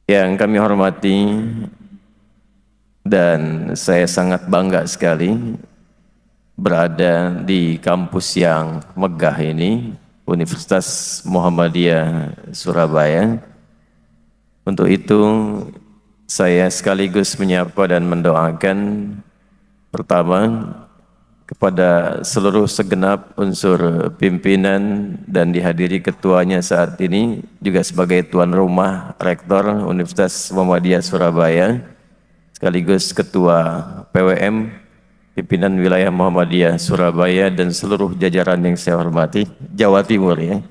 Yang kami hormati dan saya sangat bangga sekali berada di kampus yang megah ini, Universitas Muhammadiyah Surabaya. Untuk itu saya sekaligus menyapa dan mendoakan pertama kepada seluruh segenap unsur pimpinan dan dihadiri ketuanya saat ini juga sebagai tuan rumah Rektor Universitas Muhammadiyah Surabaya sekaligus ketua PWM pimpinan wilayah Muhammadiyah Surabaya dan seluruh jajaran yang saya hormati Jawa Timur ya.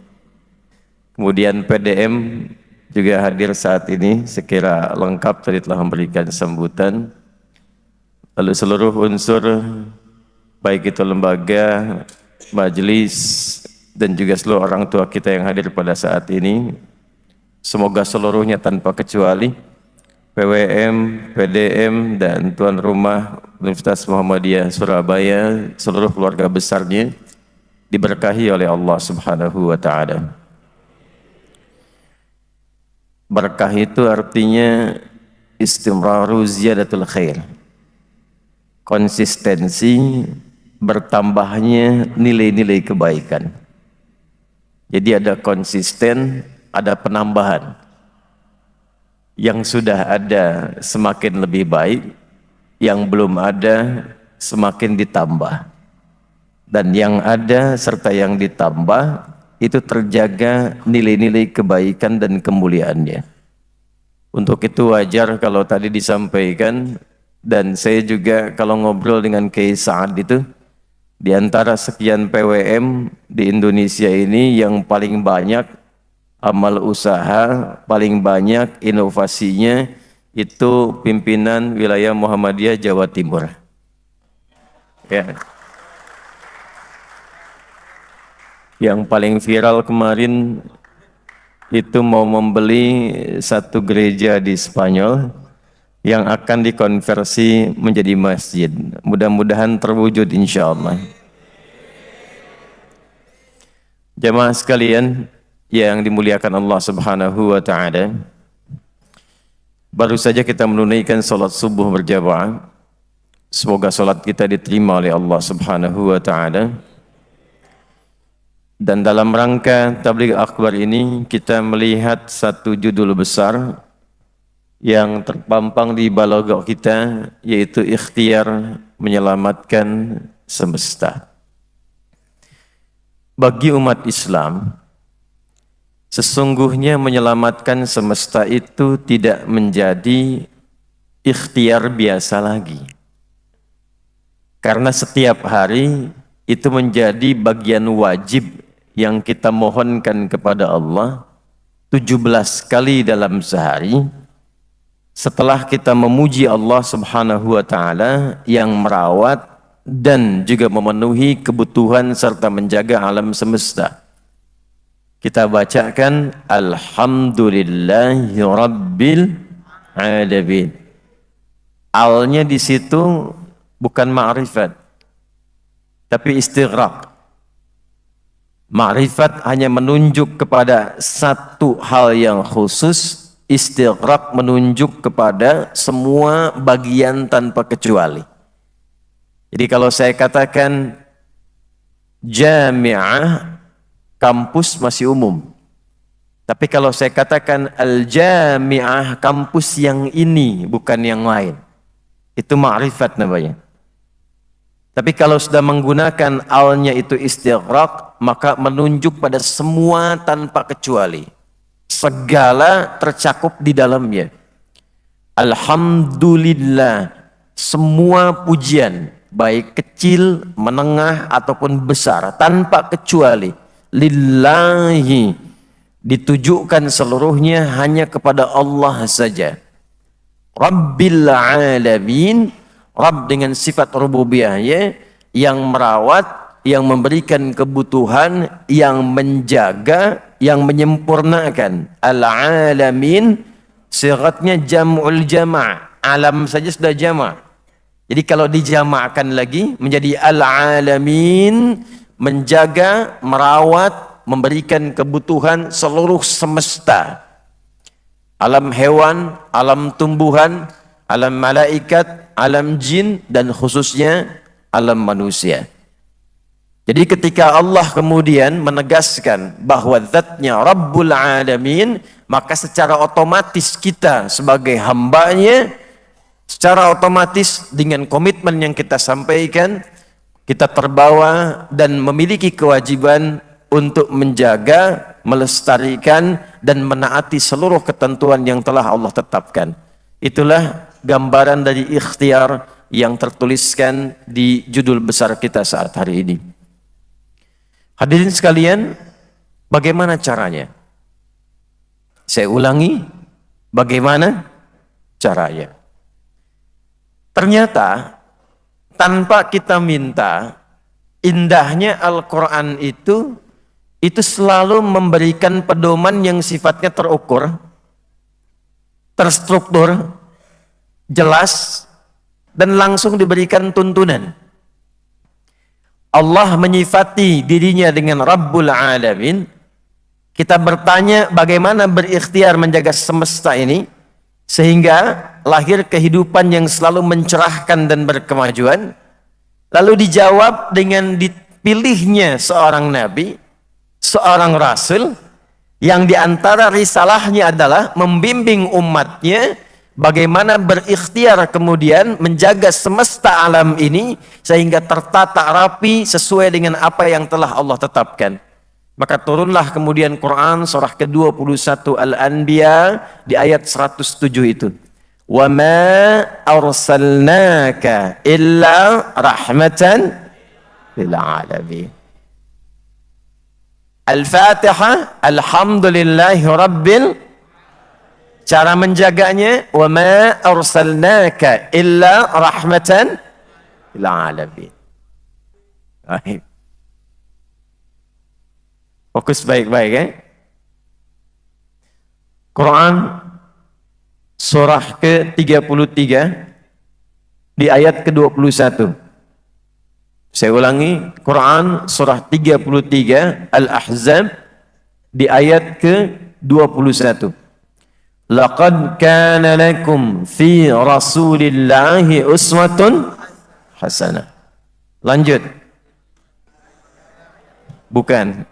Kemudian PDM juga hadir saat ini sekira lengkap tadi telah memberikan sambutan. Lalu seluruh unsur baik itu lembaga, majelis, dan juga seluruh orang tua kita yang hadir pada saat ini, semoga seluruhnya tanpa kecuali PWM, PDM, dan tuan rumah Universitas Muhammadiyah Surabaya, seluruh keluarga besarnya diberkahi oleh Allah Subhanahu wa Ta'ala. Berkah itu artinya istimraru ziyadatul khair, konsistensi bertambahnya nilai-nilai kebaikan. Jadi ada konsisten, ada penambahan. Yang sudah ada semakin lebih baik, yang belum ada semakin ditambah. Dan yang ada serta yang ditambah itu terjaga nilai-nilai kebaikan dan kemuliaannya. Untuk itu wajar kalau tadi disampaikan, dan saya juga kalau ngobrol dengan Kiai Sa'ad itu, di antara sekian PWM di Indonesia ini yang paling banyak amal usaha, paling banyak inovasinya itu pimpinan wilayah Muhammadiyah Jawa Timur. Ya. Yang paling viral kemarin itu mau membeli satu gereja di Spanyol yang akan dikonversi menjadi masjid. Mudah-mudahan terwujud insya Allah. Jamaah sekalian yang dimuliakan Allah Subhanahu wa Ta'ala, baru saja kita menunaikan salat subuh berjamaah. Semoga salat kita diterima oleh Allah Subhanahu wa Ta'ala. Dan dalam rangka tabligh akbar ini kita melihat satu judul besar yang terpampang di balagh kita, yaitu ikhtiar menyelamatkan semesta. Bagi umat Islam, sesungguhnya menyelamatkan semesta itu tidak menjadi ikhtiar biasa lagi. Karena setiap hari itu menjadi bagian wajib yang kita mohonkan kepada Allah 17 kali dalam sehari. Setelah kita memuji Allah Subhanahu wa Ta'ala yang merawat dan juga memenuhi kebutuhan serta menjaga alam semesta, kita bacakan Alhamdulillahi Rabbil Alamin. Alnya di situ bukan ma'rifat, tapi istighraq. Ma'rifat hanya menunjuk kepada satu hal yang khusus, istighraq menunjuk kepada semua bagian tanpa kecuali. Jadi kalau saya katakan jami'ah, kampus masih umum. Tapi kalau saya katakan al-jami'ah, kampus yang ini bukan yang lain, itu ma'rifat namanya. Tapi kalau sudah menggunakan alnya itu istighraq, maka menunjuk pada semua tanpa kecuali. Segala tercakup di dalamnya. Alhamdulillah, semua pujian, baik kecil, menengah, ataupun besar, tanpa kecuali. Lillahi, ditujukan seluruhnya hanya kepada Allah saja. Rabbil alamin, Rabb dengan sifat rububiyahnya yang merawat, yang memberikan kebutuhan, yang menjaga, yang menyempurnakan. Al-alamin sigatnya jam'ul jama', alam saja sudah jama'. Jadi kalau dijamakkan lagi menjadi al-alamin, menjaga, merawat, memberikan kebutuhan seluruh semesta. alam hewan, alam tumbuhan, alam malaikat, alam jin, dan khususnya alam manusia. Jadi ketika Allah kemudian menegaskan bahwa zatnya Rabbul Alamin, maka secara otomatis kita sebagai hambanya, secara otomatis dengan komitmen yang kita sampaikan, kita terbawa dan memiliki kewajiban untuk menjaga, melestarikan, dan menaati seluruh ketentuan yang telah Allah tetapkan. Itulah gambaran dari ikhtiar yang tertuliskan di judul besar kita saat hari ini. Hadirin sekalian, bagaimana caranya? Saya ulangi, bagaimana caranya? Ternyata tanpa kita minta, indahnya Al-Quran itu selalu memberikan pedoman yang sifatnya terukur, terstruktur, jelas, dan langsung diberikan tuntunan. Allah menyifati dirinya dengan Rabbul Alamin. Kita bertanya bagaimana berikhtiar menjaga semesta ini sehingga lahir kehidupan yang selalu mencerahkan dan berkemajuan. Lalu dijawab dengan dipilihnya seorang nabi, seorang rasul yang diantara risalahnya adalah membimbing umatnya bagaimana berikhtiar kemudian menjaga semesta alam ini sehingga tertata rapi sesuai dengan apa yang telah Allah tetapkan. Maka turunlah kemudian Quran surah ke-21 Al-Anbiya di ayat 107 itu. Wa ma arsalnaka illa rahmatan lil alamin. Al-Fatihah, alhamdulillahi rabbil. Cara menjaganya, wa ma arsalnaka illa rahmatan lil alamin. Baik. Fokus baik-baik Quran surah ke-33 di ayat ke-21. Saya ulangi, Quran surah 33 Al-Ahzab di ayat ke-21. Laqad kana lakum fi Rasulillahi uswatun hasanah. Lanjut. Bukan.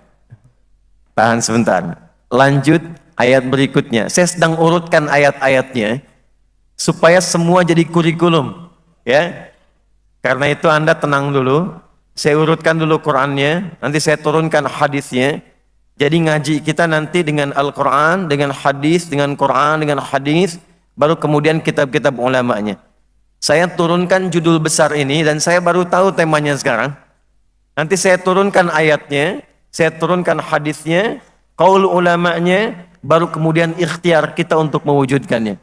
Tahan sebentar. Lanjut ayat berikutnya. Saya sedang urutkan ayat-ayatnya supaya semua jadi kurikulum, ya. Karena itu Anda tenang dulu. Saya urutkan dulu Qur'annya, nanti saya turunkan hadisnya. Jadi ngaji kita nanti dengan Al-Quran, dengan hadis, dengan Quran, dengan hadis, baru kemudian kitab-kitab ulamanya. Saya turunkan judul besar ini dan saya baru tahu temanya sekarang. Nanti saya turunkan ayatnya, saya turunkan hadisnya, qaul ulamanya, baru kemudian ikhtiar kita untuk mewujudkannya.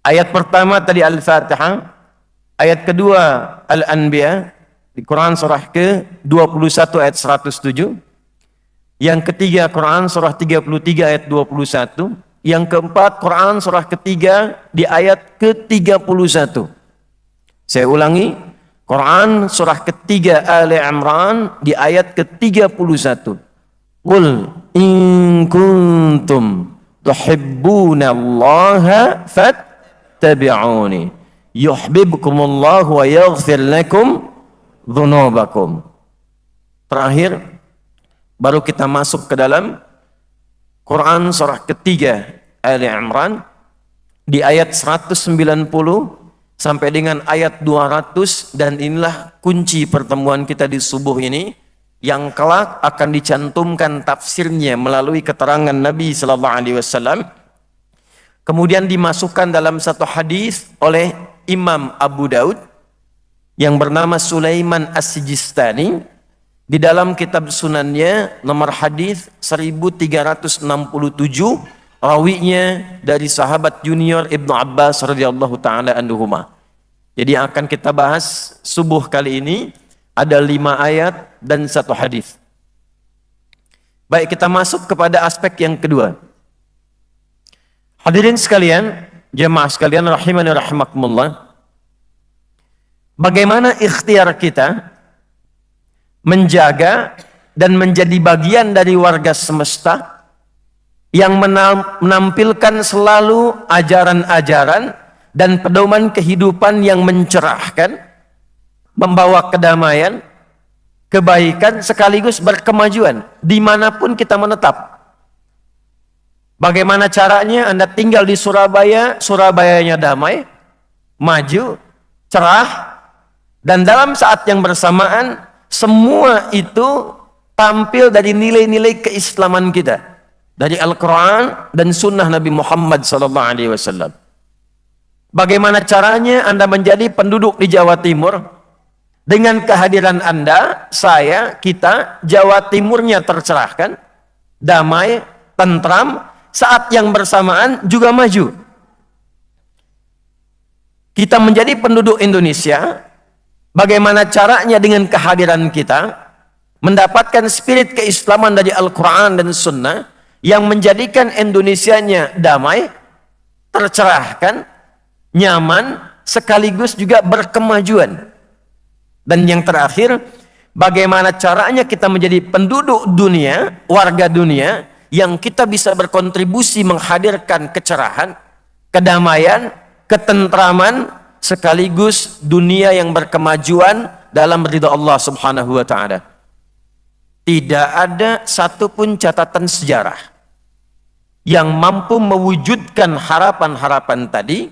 Ayat pertama tadi Al-Fatihah, ayat kedua Al-Anbiya, di Quran surah ke-21 ayat 107. Yang ketiga Quran surah 33 ayat 21. Yang keempat Quran surah ketiga di ayat ke-31. Saya ulangi, Quran surah ketiga Ali Imran di ayat ke-31. Qul in kuntum tuhibbunallaha fattabi'uni yuhibbukumullahu wa yaghfir lakum dzunubakum. Terakhir baru kita masuk ke dalam Quran surah ketiga Ali Imran di ayat 190 sampai dengan ayat 200, dan inilah kunci pertemuan kita di subuh ini yang kelak akan dicantumkan tafsirnya melalui keterangan Nabi sallallahu alaihi wasallam, kemudian dimasukkan dalam satu hadis oleh Imam Abu Daud yang bernama Sulaiman As-Sijistani. Di dalam kitab sunannya nomor hadis 1367, rawinya dari sahabat junior Ibnu Abbas radhiyallahu taala anhuma. Jadi akan kita bahas subuh kali ini ada 5 ayat dan 1 hadis. Baik, kita masuk kepada aspek yang kedua. Hadirin sekalian, jemaah sekalian rahimani rahimakumullah. Bagaimana ikhtiar kita menjaga dan menjadi bagian dari warga semesta yang menampilkan selalu ajaran-ajaran dan pedoman kehidupan yang mencerahkan, membawa kedamaian, kebaikan, sekaligus berkemajuan dimanapun kita menetap. Bagaimana caranya? Anda tinggal di Surabaya, Surabayanya damai, maju, cerah, dan dalam saat yang bersamaan semua itu tampil dari nilai-nilai keislaman kita, dari Al-Quran dan Sunnah Nabi Muhammad SAW. Bagaimana caranya Anda menjadi penduduk di Jawa Timur? Dengan kehadiran Anda, saya, kita, Jawa Timurnya tercerahkan, damai, tentram, saat yang bersamaan juga maju. Kita menjadi penduduk Indonesia, bagaimana caranya dengan kehadiran kita, mendapatkan spirit keislaman dari Al-Quran dan Sunnah, yang menjadikan Indonesianya damai, tercerahkan, nyaman, sekaligus juga berkemajuan. Dan yang terakhir, bagaimana caranya kita menjadi penduduk dunia, warga dunia, yang kita bisa berkontribusi menghadirkan kecerahan, kedamaian, ketentraman, sekaligus dunia yang berkemajuan dalam ridha Allah Subhanahu wa Ta'ala. Tidak ada satupun catatan sejarah yang mampu mewujudkan harapan-harapan tadi,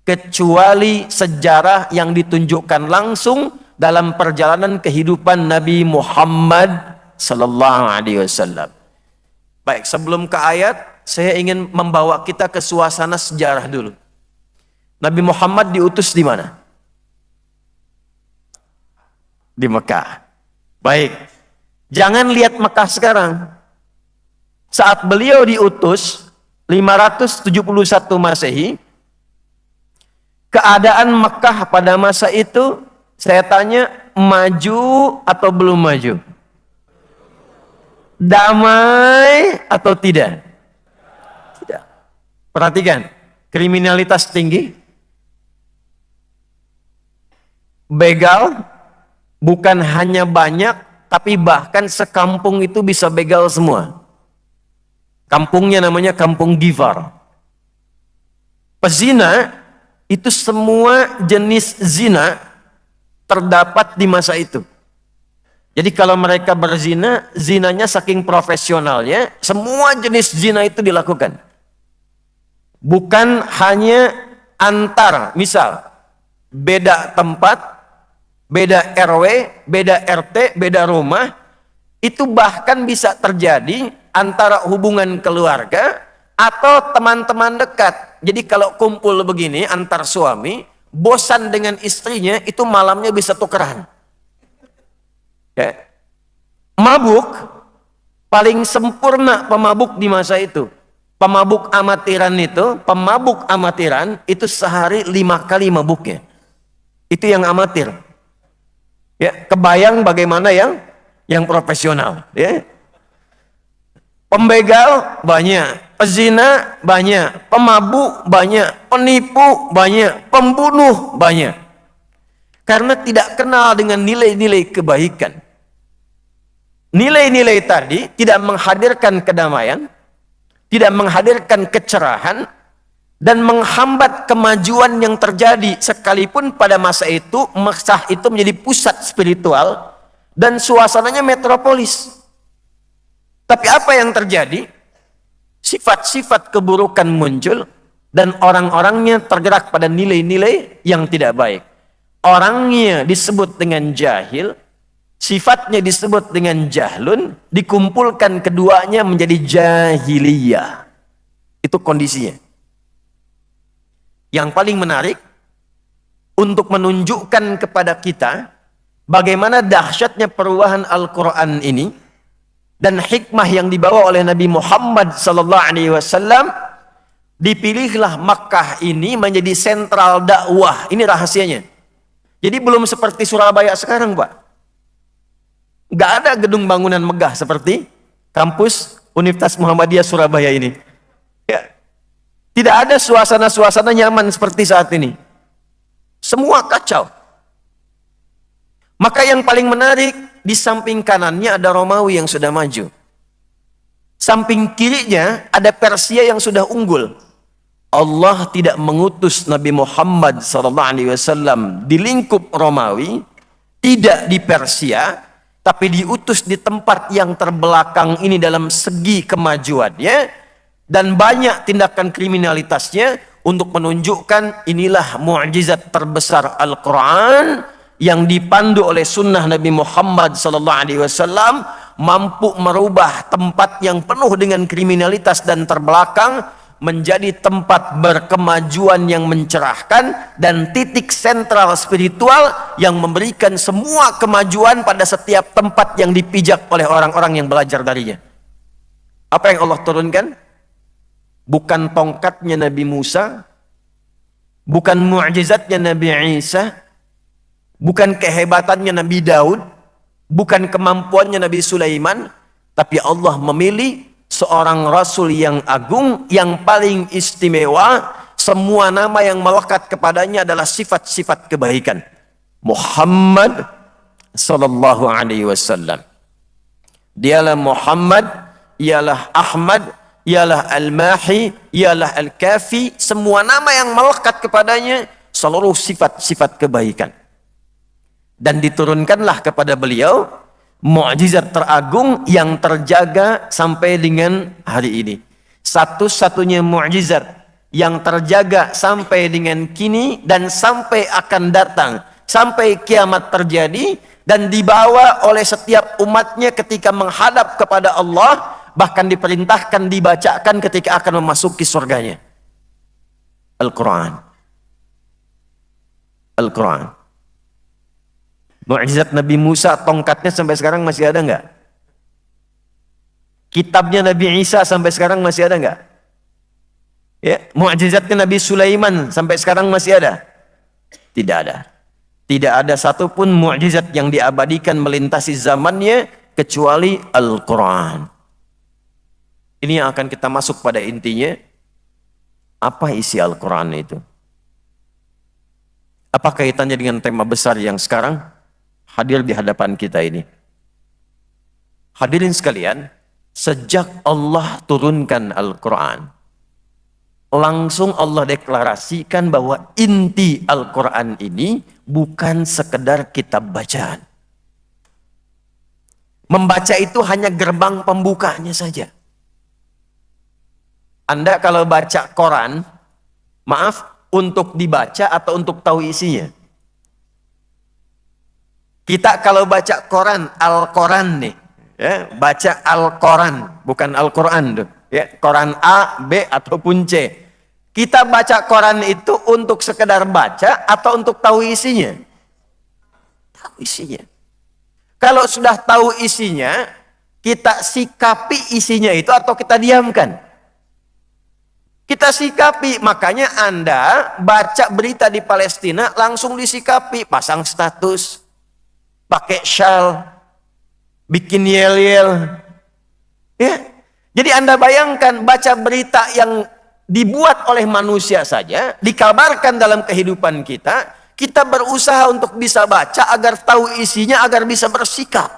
kecuali sejarah yang ditunjukkan langsung dalam perjalanan kehidupan Nabi Muhammad sallallahu alaihi wasallam. Baik, sebelum ke ayat, saya ingin membawa kita ke suasana sejarah dulu. Nabi Muhammad diutus di mana? Di Mekah. Baik, jangan lihat Mekah sekarang. Saat beliau diutus 571 Masehi, keadaan Mekah pada masa itu, saya tanya, maju atau belum maju? Damai atau tidak? Tidak. Perhatikan, kriminalitas tinggi, begal, bukan hanya banyak, tapi bahkan sekampung itu bisa begal semua. Kampungnya namanya Kampung Gifar. Pezina, itu semua jenis zina terdapat di masa itu. Jadi kalau mereka berzina, zinanya saking profesionalnya, semua jenis zina itu dilakukan. Bukan hanya antar, misal, beda tempat, beda RW, beda RT, beda rumah, itu bahkan bisa terjadi antara hubungan keluarga atau teman-teman dekat. Jadi kalau kumpul begini antar suami, bosan dengan istrinya, itu malamnya bisa tukeran. Ya. Mabuk, paling sempurna pemabuk di masa itu. Pemabuk amatiran itu sehari 5 kali mabuknya. Itu yang amatir. Ya, kebayang bagaimana yang profesional, ya. Pembegal banyak, pezina banyak, pemabuk banyak, penipu banyak, pembunuh banyak. Karena tidak kenal dengan nilai-nilai kebaikan. Nilai-nilai tadi tidak menghadirkan kedamaian, tidak menghadirkan kecerahan, dan menghambat kemajuan yang terjadi. Sekalipun pada masa itu, Mekah itu menjadi pusat spiritual dan suasananya metropolis. Tapi apa yang terjadi? Sifat-sifat keburukan muncul dan orang-orangnya tergerak pada nilai-nilai yang tidak baik. Orangnya disebut dengan jahil, sifatnya disebut dengan jahlun, dikumpulkan keduanya menjadi jahiliyah. Itu kondisinya. Yang paling menarik, untuk menunjukkan kepada kita bagaimana dahsyatnya perubahan Al-Quran ini, dan hikmah yang dibawa oleh Nabi Muhammad SAW, dipilihlah Makkah ini menjadi sentral dakwah. Ini rahasianya. Jadi belum seperti Surabaya sekarang, Pak. Gak ada gedung bangunan megah seperti kampus Universitas Muhammadiyah Surabaya ini. Ya. Tidak ada suasana-suasana nyaman seperti saat ini. Semua kacau. Maka yang paling menarik, di samping kanannya ada Romawi yang sudah maju. Samping kirinya ada Persia yang sudah unggul. Allah tidak mengutus Nabi Muhammad SAW di lingkup Romawi, tidak di Persia, tapi diutus di tempat yang terbelakang ini dalam segi kemajuannya, dan banyak tindakan kriminalitasnya untuk menunjukkan inilah mukjizat terbesar Al-Quran yang dipandu oleh sunnah Nabi Muhammad SAW, mampu merubah tempat yang penuh dengan kriminalitas dan terbelakang menjadi tempat berkemajuan yang mencerahkan dan titik sentral spiritual yang memberikan semua kemajuan pada setiap tempat yang dipijak oleh orang-orang yang belajar darinya. Apa yang Allah turunkan? Bukan tongkatnya Nabi Musa, bukan mu'jizatnya Nabi Isa, bukan kehebatannya Nabi Daud, bukan kemampuannya Nabi Sulaiman, tapi Allah memilih seorang Rasul yang agung, yang paling istimewa. Semua nama yang melekat kepadanya adalah sifat-sifat kebaikan. Muhammad sallallahu alaihi wasallam. Dialah Muhammad, ialah Ahmad, ialah Al-Mahi, ialah Al-Kafi. Semua nama yang melekat kepadanya seluruh sifat-sifat kebaikan. Dan diturunkanlah kepada beliau mukjizat teragung yang terjaga sampai dengan hari ini. Satu-satunya mukjizat yang terjaga sampai dengan kini dan sampai akan datang, sampai kiamat terjadi, dan dibawa oleh setiap umatnya ketika menghadap kepada Allah, bahkan diperintahkan dibacakan ketika akan memasuki surganya. Al-Quran. Al-Quran. Mukjizat Nabi Musa, tongkatnya sampai sekarang masih ada nggak? Kitabnya Nabi Isa sampai sekarang masih ada nggak? Ya, mukjizatnya Nabi Sulaiman sampai sekarang masih ada? Tidak ada. Tidak ada satupun mukjizat yang diabadikan melintasi zamannya kecuali Al-Quran. Ini yang akan kita masuk pada intinya. Apa isi Al-Quran itu? Apa kaitannya dengan tema besar yang sekarang hadir di hadapan kita ini? Hadirin sekalian, sejak Allah turunkan Al-Quran, langsung Allah deklarasikan bahwa inti Al-Quran ini bukan sekedar kitab bacaan. Membaca itu hanya gerbang pembukanya saja. Anda kalau baca koran, maaf, untuk dibaca atau untuk tahu isinya? Kita kalau baca koran, Al-Quran nih, ya, baca Al-Quran, bukan Al-Quran, ya, koran A, B, ataupun C. Kita baca koran itu untuk sekedar baca atau untuk tahu isinya? Tahu isinya. Kalau sudah tahu isinya, kita sikapi isinya itu atau kita diamkan? Kita sikapi. Makanya Anda baca berita di Palestina langsung disikapi, pasang status, pakai shawl, bikin yel-yel. Ya. Jadi Anda bayangkan baca berita yang dibuat oleh manusia saja, dikabarkan dalam kehidupan kita, kita berusaha untuk bisa baca agar tahu isinya, agar bisa bersikap.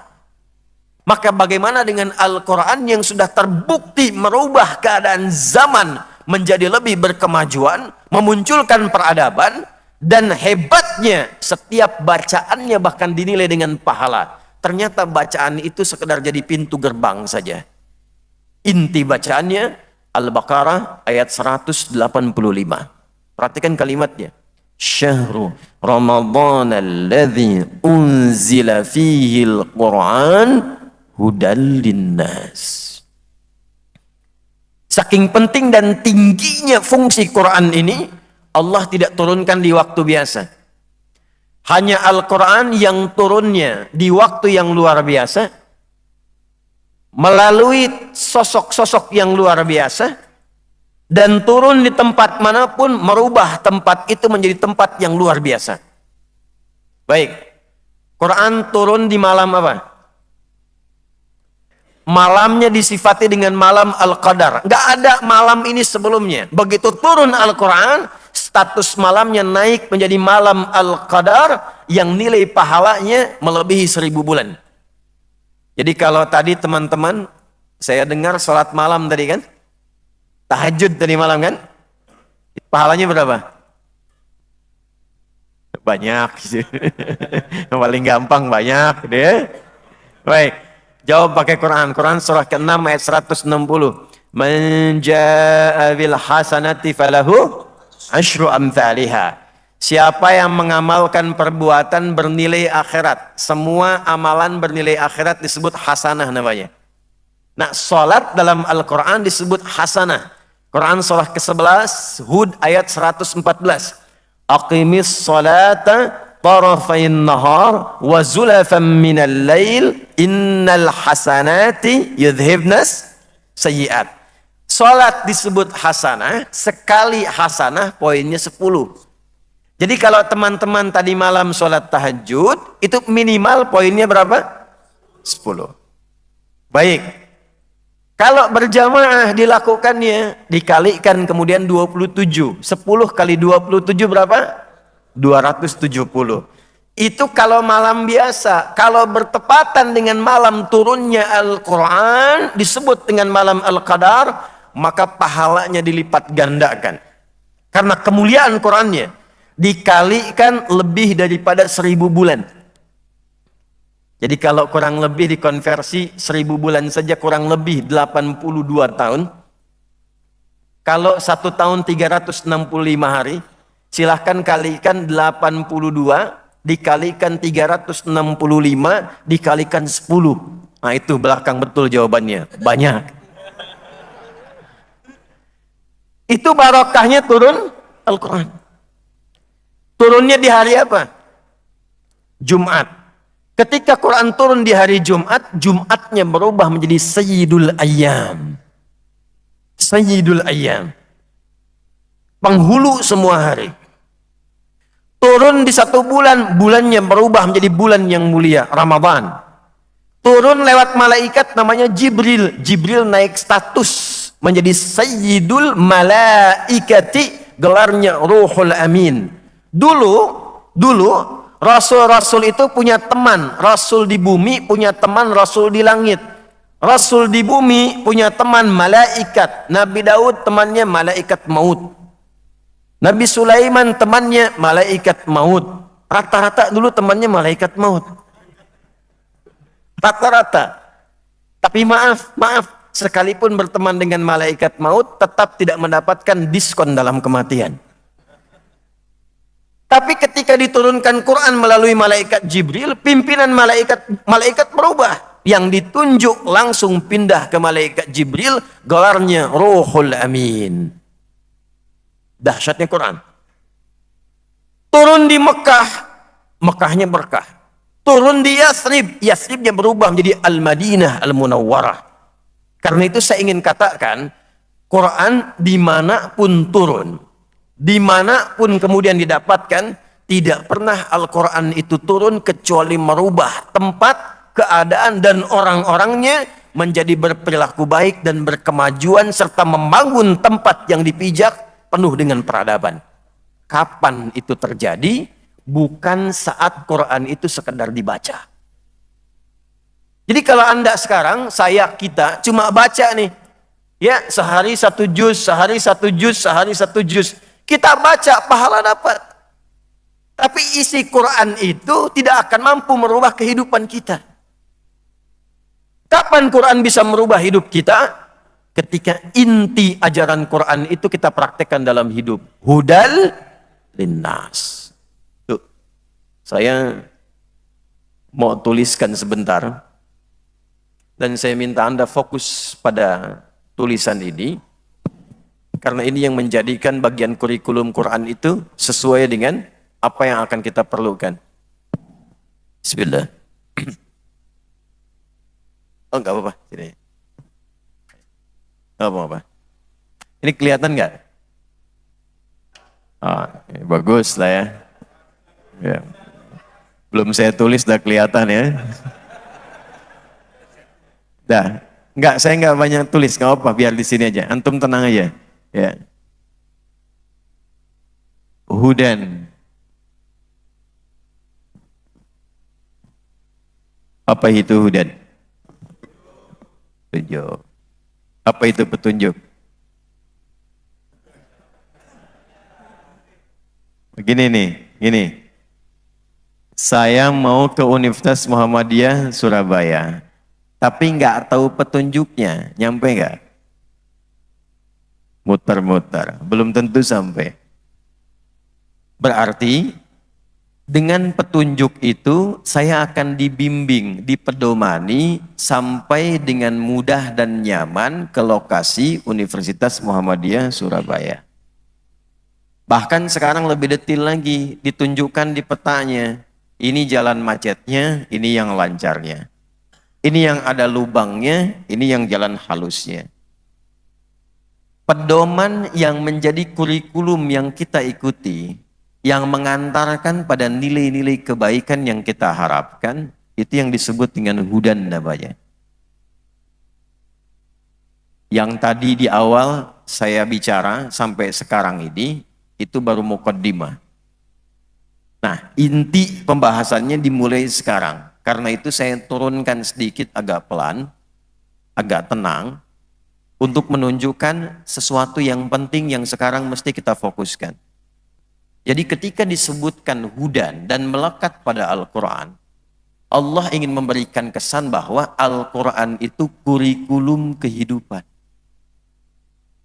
Maka bagaimana dengan Al-Quran yang sudah terbukti merubah keadaan zaman menjadi lebih berkemajuan, memunculkan peradaban, dan hebatnya setiap bacaannya bahkan dinilai dengan pahala. Ternyata bacaan itu sekedar jadi pintu gerbang saja. Inti bacaannya Al-Baqarah ayat 185. Perhatikan kalimatnya. Syahru Ramadhan alladhi unzila fihi al-Quran hudal linnas. Saking penting dan tingginya fungsi Quran ini, Allah tidak turunkan di waktu biasa. Hanya Al-Quran yang turunnya di waktu yang luar biasa, melalui sosok-sosok yang luar biasa, dan turun di tempat manapun, merubah tempat itu menjadi tempat yang luar biasa. Baik, Quran turun di malam apa? Malamnya disifati dengan malam Al-Qadar. Nggak ada malam ini sebelumnya. Begitu turun Al-Quran, status malamnya naik menjadi malam Al-Qadar yang nilai pahalanya melebihi 1000 bulan. Jadi kalau tadi teman-teman Saya dengar sholat malam tadi kan? Tahajud tadi malam kan? Pahalanya berapa? Banyak. Yang paling gampang banyak. Gitu ya. Baik. Jawab pakai Quran. Quran surah ke-6 ayat 160. Man jaa'a bil hasanati falahu asyru amthaliha. Siapa yang mengamalkan perbuatan bernilai akhirat. Semua amalan bernilai akhirat disebut hasanah namanya. Nah, salat dalam Al-Quran disebut hasanah. Quran surah ke-11, Hud ayat 114. Aqimis salata tarafain nahar wa zulafan minal lail innal hasanati yudhibnas sayyiat. Salat disebut hasanah, sekali hasanah poinnya 10. Jadi kalau teman-teman tadi malam sholat tahajud, itu minimal poinnya berapa? 10. Baik. Kalau berjamaah dilakukannya, dikalikan kemudian 27. 10 kali 27 berapa? 270. Itu kalau malam biasa. Kalau bertepatan dengan malam turunnya Al-Quran, disebut dengan malam Al-Qadar, maka pahalanya dilipat gandakan. Karena kemuliaan Qurannya dikalikan lebih daripada 1000 bulan. Jadi kalau kurang lebih dikonversi 1000 bulan saja kurang lebih 82 tahun. Kalau 1 tahun 365 hari, silahkan kalikan 82 dikalikan 365 dikalikan 10. Nah itu belakang betul jawabannya. Banyak. Itu barokahnya turun Al-Quran. Turunnya di hari apa? Jumat. Ketika Quran turun di hari Jumat, Jumatnya berubah menjadi Sayyidul Ayyam. Sayyidul Ayyam. Penghulu semua hari. Turun di 1 bulan, bulannya berubah menjadi bulan yang mulia, Ramadan. Turun lewat malaikat namanya Jibril. Jibril naik status menjadi Sayyidul Malaikati, gelarnya Ruhul Amin. Dulu Rasul-Rasul itu punya teman. Rasul di bumi punya teman Rasul di langit. Rasul di bumi punya teman malaikat. Nabi Daud temannya malaikat maut. Nabi Sulaiman temannya malaikat maut. Rata-rata dulu temannya malaikat maut. Rata-rata. Tapi maaf, sekalipun berteman dengan malaikat maut, tetap tidak mendapatkan diskon dalam kematian. Tapi ketika diturunkan Quran melalui malaikat Jibril, pimpinan malaikat berubah. Yang ditunjuk langsung pindah ke malaikat Jibril, gelarnya Ruhul Amin. Dahsyatnya Quran. Turun di Mekah, Mekahnya berkah. Turun di Yathrib, Yathribnya berubah menjadi Al-Madinah Al-Munawwarah. Karena itu saya ingin katakan, Quran dimanapun turun, dimanapun kemudian didapatkan, tidak pernah Al-Quran itu turun kecuali merubah tempat, keadaan, dan orang-orangnya menjadi berperilaku baik dan berkemajuan, serta membangun tempat yang dipijak penuh dengan peradaban. Kapan itu terjadi? Bukan saat Quran itu sekedar dibaca. Jadi kalau Anda sekarang, kita cuma baca nih, ya sehari 1 juz, sehari 1 juz, sehari 1 juz. Kita baca, pahala dapat. Tapi isi Quran itu tidak akan mampu merubah kehidupan kita. Kapan Quran bisa merubah hidup kita? Ketika inti ajaran Quran itu kita praktekkan dalam hidup. Hudal linnas. Tuh, saya mau tuliskan sebentar. Dan saya minta Anda fokus pada tulisan ini. Karena ini yang menjadikan bagian kurikulum Quran itu sesuai dengan apa yang akan kita perlukan. Bismillah. Oh, enggak apa-apa. Sini. Enggak apa-apa. Ini kelihatan enggak? Bagus lah ya. Ya. Belum saya tulis udah kelihatan ya. Dah. Enggak, saya enggak banyak tulis. Enggak apa-apa, biar di sini aja. Antum tenang aja. Ya. Hudan. Apa itu hudan? Tunjuk. Apa itu petunjuk? Begini nih, gini. Saya mau ke Universitas Muhammadiyah Surabaya, tapi nggak tahu petunjuknya, nyampe nggak? Muter-muter, belum tentu sampai. Berarti dengan petunjuk itu saya akan dibimbing, dipedomani sampai dengan mudah dan nyaman ke lokasi Universitas Muhammadiyah Surabaya. Bahkan sekarang lebih detail lagi, ditunjukkan di petanya. Ini jalan macetnya, ini yang lancarnya. Ini yang ada lubangnya, ini yang jalan halusnya. Pedoman yang menjadi kurikulum yang kita ikuti, yang mengantarkan pada nilai-nilai kebaikan yang kita harapkan, itu yang disebut dengan hudan namanya. Yang tadi di awal saya bicara sampai sekarang ini, itu baru muqaddimah. Nah, inti pembahasannya dimulai sekarang. Karena itu saya turunkan sedikit agak pelan, agak tenang, untuk menunjukkan sesuatu yang penting yang sekarang mesti kita fokuskan. Jadi ketika disebutkan hudan dan melekat pada Al-Quran, Allah ingin memberikan kesan bahwa Al-Quran itu kurikulum kehidupan.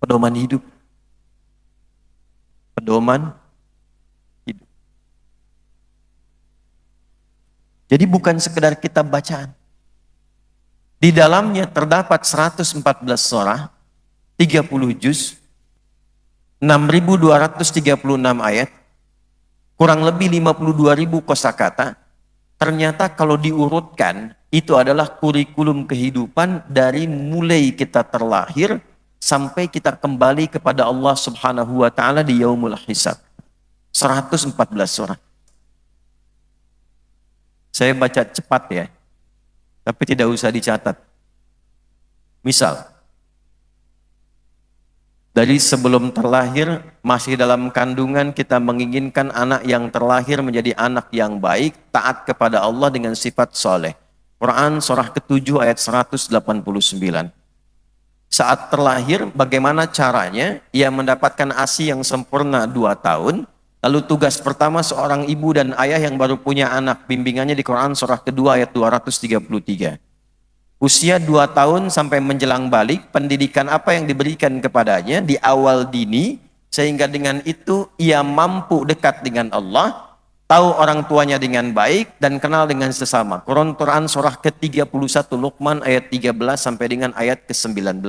Pedoman hidup. Pedoman hidup. Jadi bukan sekedar kitab bacaan. Di dalamnya terdapat 114 surah, 30 juz, 6.236 ayat, kurang lebih 52.000 kosakata. Ternyata kalau diurutkan, itu adalah kurikulum kehidupan dari mulai kita terlahir sampai kita kembali kepada Allah Subhanahu wa taala di yaumul hisab. 114 surah. Saya baca cepat ya, tapi tidak usah dicatat. Misal, dari sebelum terlahir, masih dalam kandungan kita menginginkan anak yang terlahir menjadi anak yang baik, taat kepada Allah dengan sifat soleh. Quran surah ke-7 ayat 189. Saat terlahir, bagaimana caranya? Ia mendapatkan ASI yang sempurna 2 tahun. Lalu tugas pertama seorang ibu dan ayah yang baru punya anak, bimbingannya di Quran surah kedua ayat 233. Usia 2 tahun sampai menjelang balik, pendidikan apa yang diberikan kepadanya di awal dini, sehingga dengan itu ia mampu dekat dengan Allah, tahu orang tuanya dengan baik, dan kenal dengan sesama. Quran surah ke-31 Luqman ayat 13 sampai dengan ayat ke-19.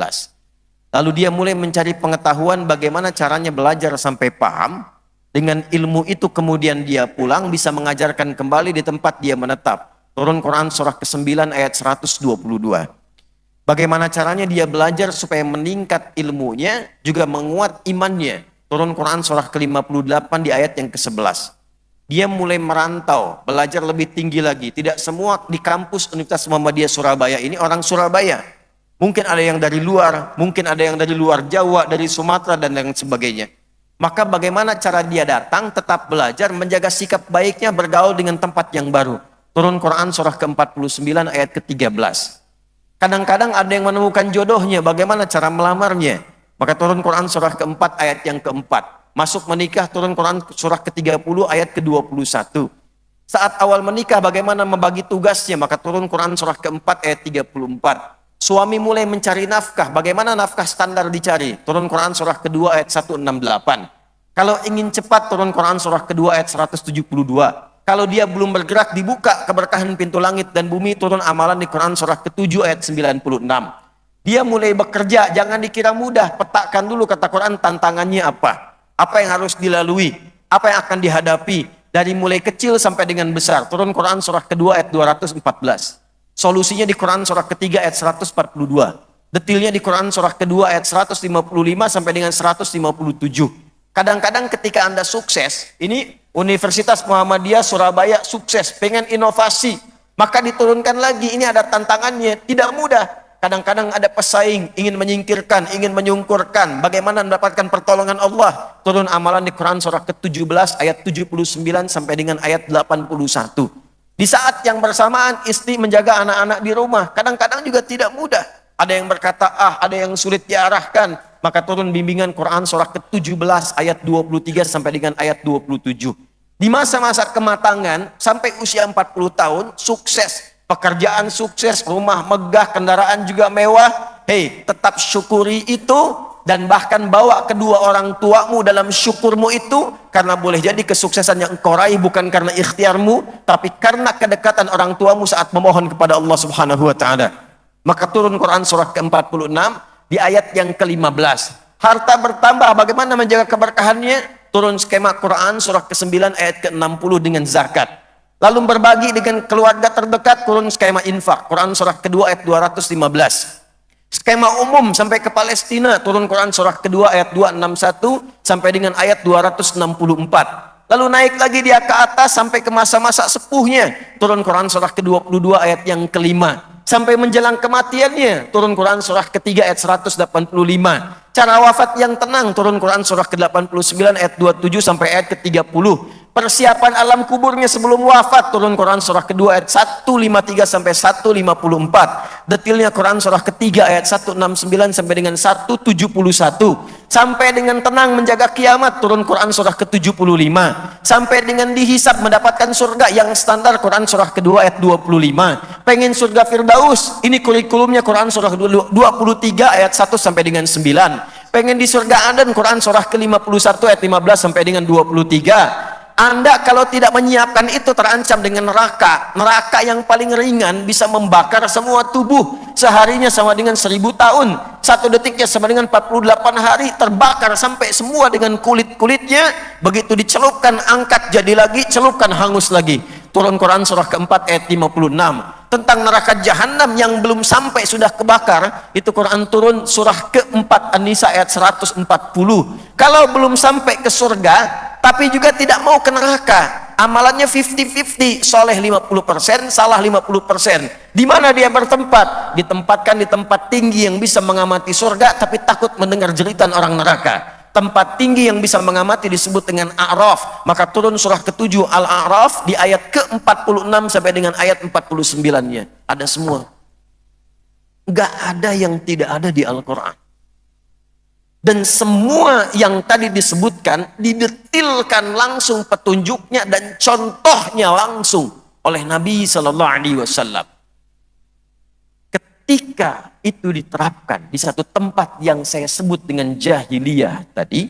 Lalu dia mulai mencari pengetahuan bagaimana caranya belajar sampai paham. Dengan ilmu itu kemudian dia pulang bisa mengajarkan kembali di tempat dia menetap. Turun Quran surah ke-9 ayat 122. Bagaimana caranya dia belajar supaya meningkat ilmunya, juga menguat imannya. Turun Quran surah ke-58 di ayat yang ke-11. Dia mulai merantau, belajar lebih tinggi lagi. Tidak semua di kampus Universitas Muhammadiyah Surabaya ini orang Surabaya. Mungkin ada yang dari luar, mungkin ada yang dari luar Jawa, dari Sumatera dan lain sebagainya. Maka bagaimana cara dia datang, tetap belajar, menjaga sikap baiknya, bergaul dengan tempat yang baru. Turun Quran surah ke-49 ayat ke-13. Kadang-kadang ada yang menemukan jodohnya, bagaimana cara melamarnya. Maka turun Quran surah ke-4 ayat yang ke-4. Masuk menikah, turun Quran surah ke-30 ayat ke-21. Saat awal menikah, bagaimana membagi tugasnya. Maka turun Quran surah ke-4 ayat 34. Suami mulai mencari nafkah, bagaimana nafkah standar dicari? Turun Quran surah kedua ayat 168. Kalau ingin cepat, turun Quran surah kedua ayat 172. Kalau dia belum bergerak, dibuka keberkahan pintu langit dan bumi, turun amalan di Quran surah ke-7 ayat 96. Dia mulai bekerja, jangan dikira mudah, petakan dulu kata Quran tantangannya apa? Apa yang harus dilalui? Apa yang akan dihadapi? Dari mulai kecil sampai dengan besar. Turun Quran surah kedua ayat 214. Solusinya di Quran surah ketiga ayat 142. Detilnya di Quran surah kedua ayat 155 sampai dengan 157. Kadang-kadang ketika Anda sukses, ini Universitas Muhammadiyah Surabaya sukses, pengen inovasi, maka diturunkan lagi, ini ada tantangannya, tidak mudah. Kadang-kadang ada pesaing, ingin menyingkirkan, ingin menyungkurkan, bagaimana mendapatkan pertolongan Allah. Turun amalan di Quran surah ke-17 ayat 79 sampai dengan ayat 81. Di saat yang bersamaan istri menjaga anak-anak di rumah, kadang-kadang juga tidak mudah. ada yang berkata ada yang sulit diarahkan, maka turun bimbingan Quran surah ke-17 ayat 23 sampai dengan ayat 27. Di masa-masa kematangan sampai usia 40 tahun, sukses, pekerjaan sukses, rumah megah, kendaraan juga mewah. Hei, tetap syukuri itu, dan bahkan bawa kedua orang tuamu dalam syukurmu itu, karena boleh jadi kesuksesan yang engkau raih bukan karena ikhtiarmu, tapi karena kedekatan orang tuamu saat memohon kepada Allah Subhanahu wa taala. Maka turun Quran surah ke-46 di ayat yang ke-15. Harta bertambah, bagaimana menjaga keberkahannya? Turun skema Quran surah ke-9 ayat ke-60 dengan zakat. Lalu berbagi dengan keluarga terdekat, turun skema infak. Quran surah kedua ayat 215. Skema umum sampai ke Palestina, turun Quran surah kedua ayat 261 sampai dengan ayat 264. Lalu naik lagi dia ke atas sampai ke masa-masa sepuhnya, turun Quran surah ke-22 ayat yang kelima. Sampai menjelang kematiannya, turun Quran surah ketiga ayat 185. Cara wafat yang tenang, turun Quran surah ke-89 ayat 27 sampai ayat ke-30. Persiapan alam kuburnya sebelum wafat, turun Quran surah kedua ayat 153 sampai 154. Detailnya Quran surah ketiga ayat 169 sampai dengan 171. Sampai dengan tenang menjaga kiamat, turun Quran surah ke-75. Sampai dengan dihisab mendapatkan surga yang standar, Quran surah kedua ayat 25. Pengen surga Firdaus, ini kurikulumnya Quran surah 23 ayat 1 sampai dengan 9. Pengen di surga Aden, Quran surah ke-51 ayat 15 sampai dengan 23. Anda kalau tidak menyiapkan itu terancam dengan neraka. Neraka yang paling ringan bisa membakar semua tubuh. Seharinya sama dengan 1000 tahun. 1 detiknya sama dengan 48 hari. Terbakar sampai semua dengan kulit-kulitnya. Begitu dicelupkan, angkat jadi lagi, celupkan, hangus lagi. Turun Quran surah keempat ayat 56. Tentang neraka jahanam yang belum sampai sudah kebakar, itu Quran turun surah keempat An-Nisa ayat 140. Kalau belum sampai ke surga tapi juga tidak mau ke neraka, amalannya 50-50, soleh 50%, salah 50%. Di mana dia bertempat? Ditempatkan di tempat tinggi yang bisa mengamati surga tapi takut mendengar jeritan orang neraka. Tempat tinggi yang bisa mengamati disebut dengan A'raf. Maka turun surah ke-7 Al-A'raf di ayat ke-46 sampai dengan ayat 49-nya. Ada semua. Enggak ada yang tidak ada di Al-Quran. Dan semua yang tadi disebutkan didetilkan langsung petunjuknya dan contohnya langsung oleh Nabi Sallallahu Alaihi Wasallam. Ketika itu diterapkan di satu tempat yang saya sebut dengan jahiliyah tadi,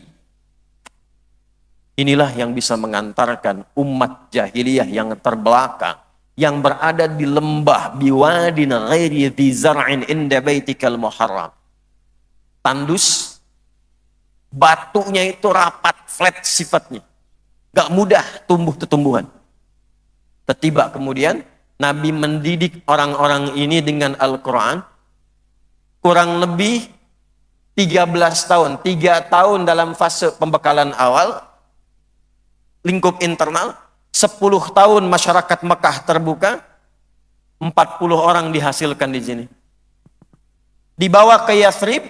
inilah yang bisa mengantarkan umat jahiliyah yang terbelakang, yang berada di lembah biwadin ghairi dzi zar'in inda baitikal muharram. Tandus, batunya itu rapat, flat sifatnya. Gak mudah tumbuh tumbuhan. Tiba kemudian Nabi mendidik orang-orang ini dengan Al-Quran. Kurang lebih 13 tahun. 3 tahun dalam fase pembekalan awal. Lingkup internal. 10 tahun masyarakat Mekah terbuka. 40 orang dihasilkan di sini. Dibawa ke Yathrib.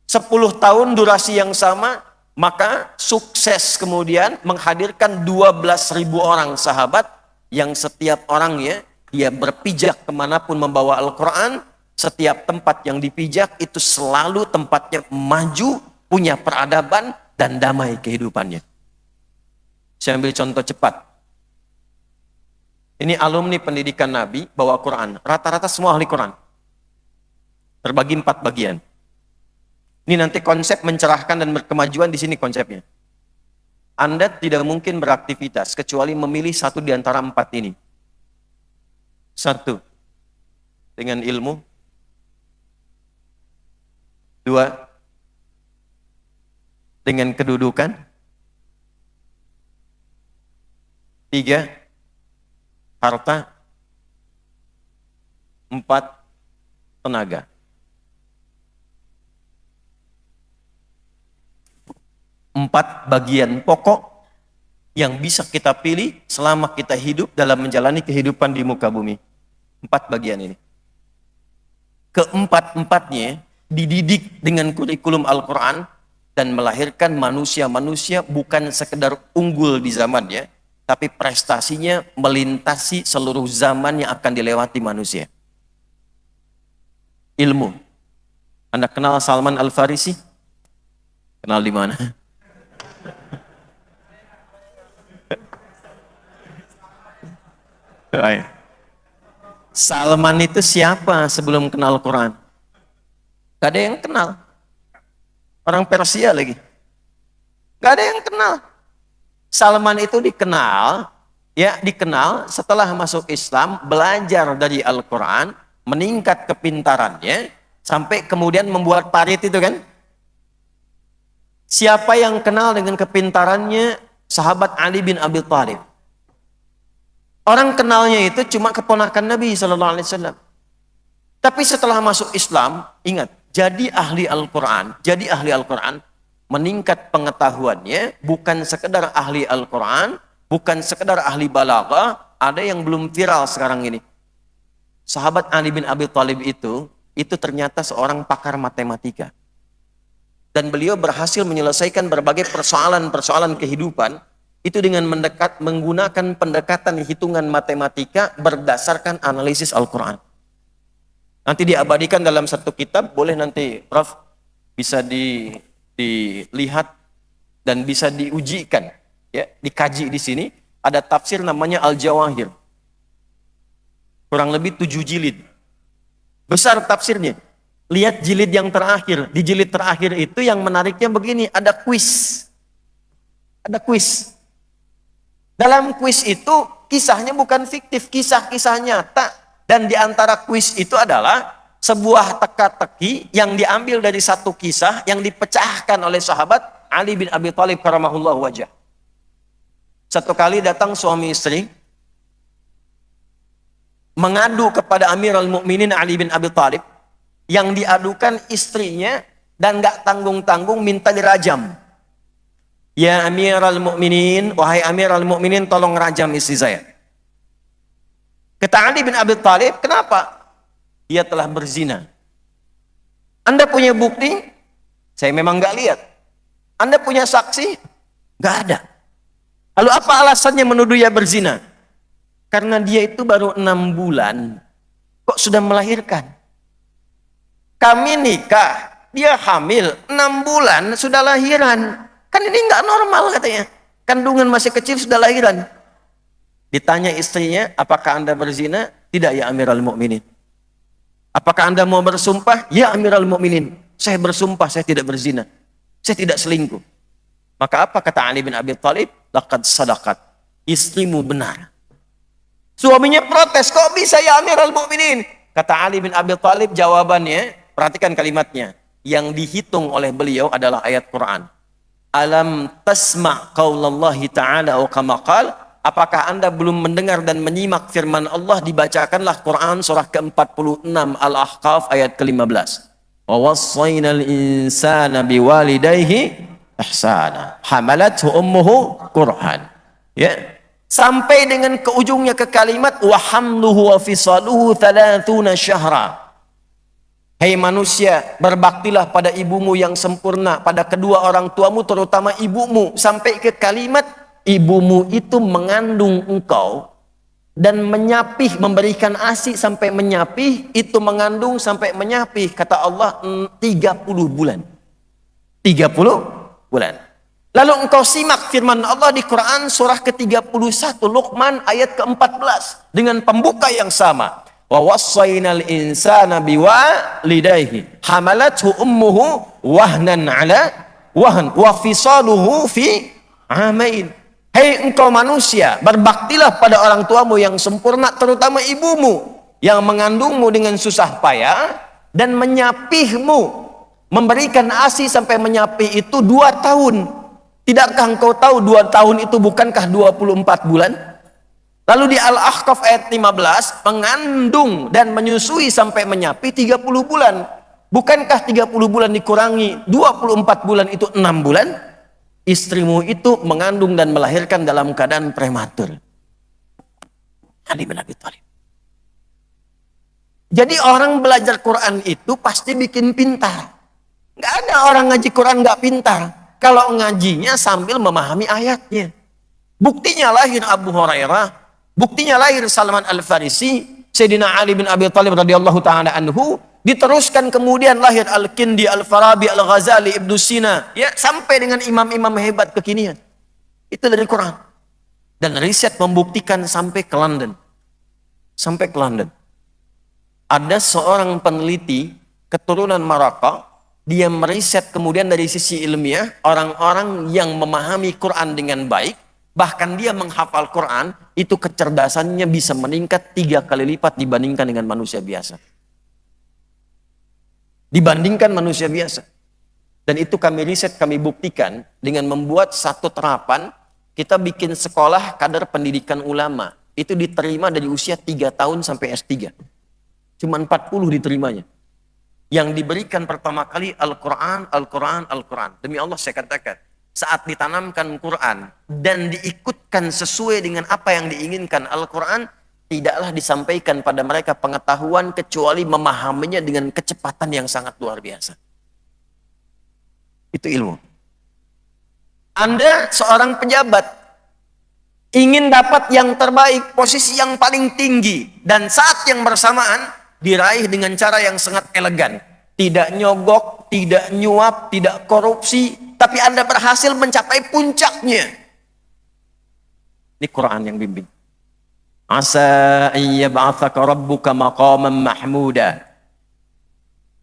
10 tahun durasi yang sama, maka sukses kemudian menghadirkan 12.000 orang sahabat yang setiap orangnya dia berpijak kemanapun membawa Al-Quran. Setiap tempat yang dipijak itu selalu tempatnya maju, punya peradaban dan damai kehidupannya. Saya ambil contoh cepat. Ini alumni pendidikan Nabi bawa Quran, rata-rata semua ahli Quran. Terbagi 4 bagian. Ini nanti konsep mencerahkan dan berkemajuan di sini konsepnya. Anda tidak mungkin beraktivitas kecuali memilih satu di antara 4 ini. 1, dengan ilmu. 2, dengan kedudukan. 3, harta. 4, tenaga. 4 bagian pokok yang bisa kita pilih selama kita hidup dalam menjalani kehidupan di muka bumi. 4 bagian ini. Keempat-empatnya dididik dengan kurikulum Al-Quran dan melahirkan manusia-manusia bukan sekedar unggul di zamannya, tapi prestasinya melintasi seluruh zaman yang akan dilewati manusia. Ilmu. Anda kenal Salman Al-Farisi? Kenal di mana? Salman itu siapa sebelum kenal Quran? Gak ada yang kenal. Orang Persia lagi. Gak ada yang kenal. Salman itu dikenal setelah masuk Islam, belajar dari Al-Quran, meningkat kepintarannya, sampai kemudian membuat parit itu kan. Siapa yang kenal dengan kepintarannya? Sahabat Ali bin Abi Thalib. Orang kenalnya itu cuma keponakan Nabi SAW. Tapi setelah masuk Islam, ingat, jadi ahli Al-Quran, meningkat pengetahuannya, bukan sekedar ahli Al-Quran, bukan sekedar ahli balaghah, ada yang belum viral sekarang ini. Sahabat Ali bin Abi Thalib itu ternyata seorang pakar matematika. Dan beliau berhasil menyelesaikan berbagai persoalan-persoalan kehidupan, itu dengan menggunakan pendekatan hitungan matematika berdasarkan analisis Al-Quran. Nanti diabadikan dalam satu kitab, boleh nanti Prof bisa dilihat dan bisa diujikan, ya, dikaji di sini. Ada tafsir namanya Al-Jawahir. Kurang lebih 7 jilid. Besar tafsirnya. Lihat jilid yang terakhir. Di jilid terakhir itu yang menariknya begini, ada kuis. Ada kuis. Dalam kuis itu kisahnya bukan fiktif, kisah-kisah nyata. Dan di antara kuis itu adalah sebuah teka-teki yang diambil dari satu kisah yang dipecahkan oleh sahabat Ali bin Abi Thalib karamahullahu wajah. Satu kali datang suami istri mengadu kepada Amirul Mukminin Ali bin Abi Thalib, yang diadukan istrinya dan gak tanggung-tanggung minta dirajam. Ya Amirul Mukminin, wahai Amirul Mukminin, tolong rajam istri saya. Kata Ali bin Abi Thalib, kenapa? Dia telah berzina. Anda punya bukti? Saya memang gak lihat. Anda punya saksi? Gak ada. Lalu apa alasannya menuduh dia berzina? Karena dia itu baru 6 bulan, kok sudah melahirkan. Kami nikah, dia hamil, 6 bulan sudah lahiran. Kan ini nggak normal katanya. Kandungan masih kecil sudah lahiran. Ditanya istrinya, apakah Anda berzina? Tidak ya Amirul Mukminin. Apakah Anda mau bersumpah? Ya Amirul Mukminin. Saya bersumpah saya tidak berzina. Saya tidak selingkuh. Maka apa kata Ali bin Abi Thalib? Laqad sadaqat. Istrimu benar. Suaminya protes, kok bisa ya Amirul Mukminin? Kata Ali bin Abi Thalib jawabannya, perhatikan kalimatnya. Yang dihitung oleh beliau adalah ayat Quran. Alam tasma' qaulallahi ta'ala wa kama qala, apakah Anda belum mendengar dan menyimak firman Allah? Dibacakanlah Quran surah ke-46 Al-Ahqaf ayat ke-15. Wa wassaynal insana biwalidayhi ihsana hamalathu ummuhu kurhan. Ya. Sampai dengan ke ujungnya ke kalimat wa hamluhu wa fisaluhu 30 syahra. Hei manusia, berbaktilah pada ibumu yang sempurna, pada kedua orang tuamu, terutama ibumu. Sampai ke kalimat, ibumu itu mengandung engkau dan menyapih, memberikan ASI sampai menyapih, itu mengandung sampai menyapih, kata Allah, 30 bulan. 30 bulan. Lalu engkau simak firman Allah di Quran surah ke-31, Luqman ayat ke-14, dengan pembuka yang sama. Wa wassaynal insana biwalidayhi hamalathu ummuhu wahnan ala wahn wa fisaluhu fi amain. Hei engkau manusia, berbaktilah pada orang tuamu yang sempurna, terutama ibumu yang mengandungmu dengan susah payah dan menyapihmu, memberikan ASI sampai menyapih itu 2 tahun. Tidakkah engkau tahu 2 tahun itu bukankah 24 bulan? Lalu di Al-Ahqaf ayat 15, mengandung dan menyusui sampai menyapih 30 bulan. Bukankah 30 bulan dikurangi 24 bulan itu 6 bulan? Istrimu itu mengandung dan melahirkan dalam keadaan prematur. Ali bin Abi Thalib. Jadi orang belajar Quran itu pasti bikin pintar. Nggak ada orang ngaji Quran nggak pintar. Kalau ngajinya sambil memahami ayatnya. Buktinya lahir Abu Hurairah. Buktinya lahir Salman Al-Farisi, Sayyidina Ali bin Abi Thalib radhiyallahu taala anhu, Diteruskan kemudian lahir Al-Kindi, Al-Farabi, Al-Ghazali, Ibnu Sina, ya, sampai dengan imam-imam hebat kekinian. Itu dari Quran. Dan riset membuktikan sampai ke London. Sampai ke London. Ada seorang peneliti keturunan Maroko, dia meriset kemudian dari sisi ilmiah, orang-orang yang memahami Quran dengan baik, bahkan dia menghafal Quran, itu kecerdasannya bisa meningkat 3 kali lipat dibandingkan dengan manusia biasa. Dibandingkan manusia biasa. Dan itu kami riset, kami buktikan dengan membuat satu terapan, kita bikin sekolah kadar pendidikan ulama. Itu diterima dari usia 3 tahun sampai S3. Cuma 40 diterimanya. Yang diberikan pertama kali Al-Quran, Al-Quran, Al-Quran. Demi Allah saya katakan, saat ditanamkan Quran dan diikutkan sesuai dengan apa yang diinginkan Al-Quran, tidaklah disampaikan pada mereka pengetahuan kecuali memahaminya dengan kecepatan yang sangat luar biasa. Itu ilmu. Anda seorang pejabat, ingin dapat yang terbaik, posisi yang paling tinggi, dan saat yang bersamaan diraih dengan cara yang sangat elegan. Tidak nyogok, tidak nyuap, tidak korupsi, tapi Anda berhasil mencapai puncaknya. Ini Quran yang bimbing. Asa ayyab'atsaka rabbuka maqaman mahmuda.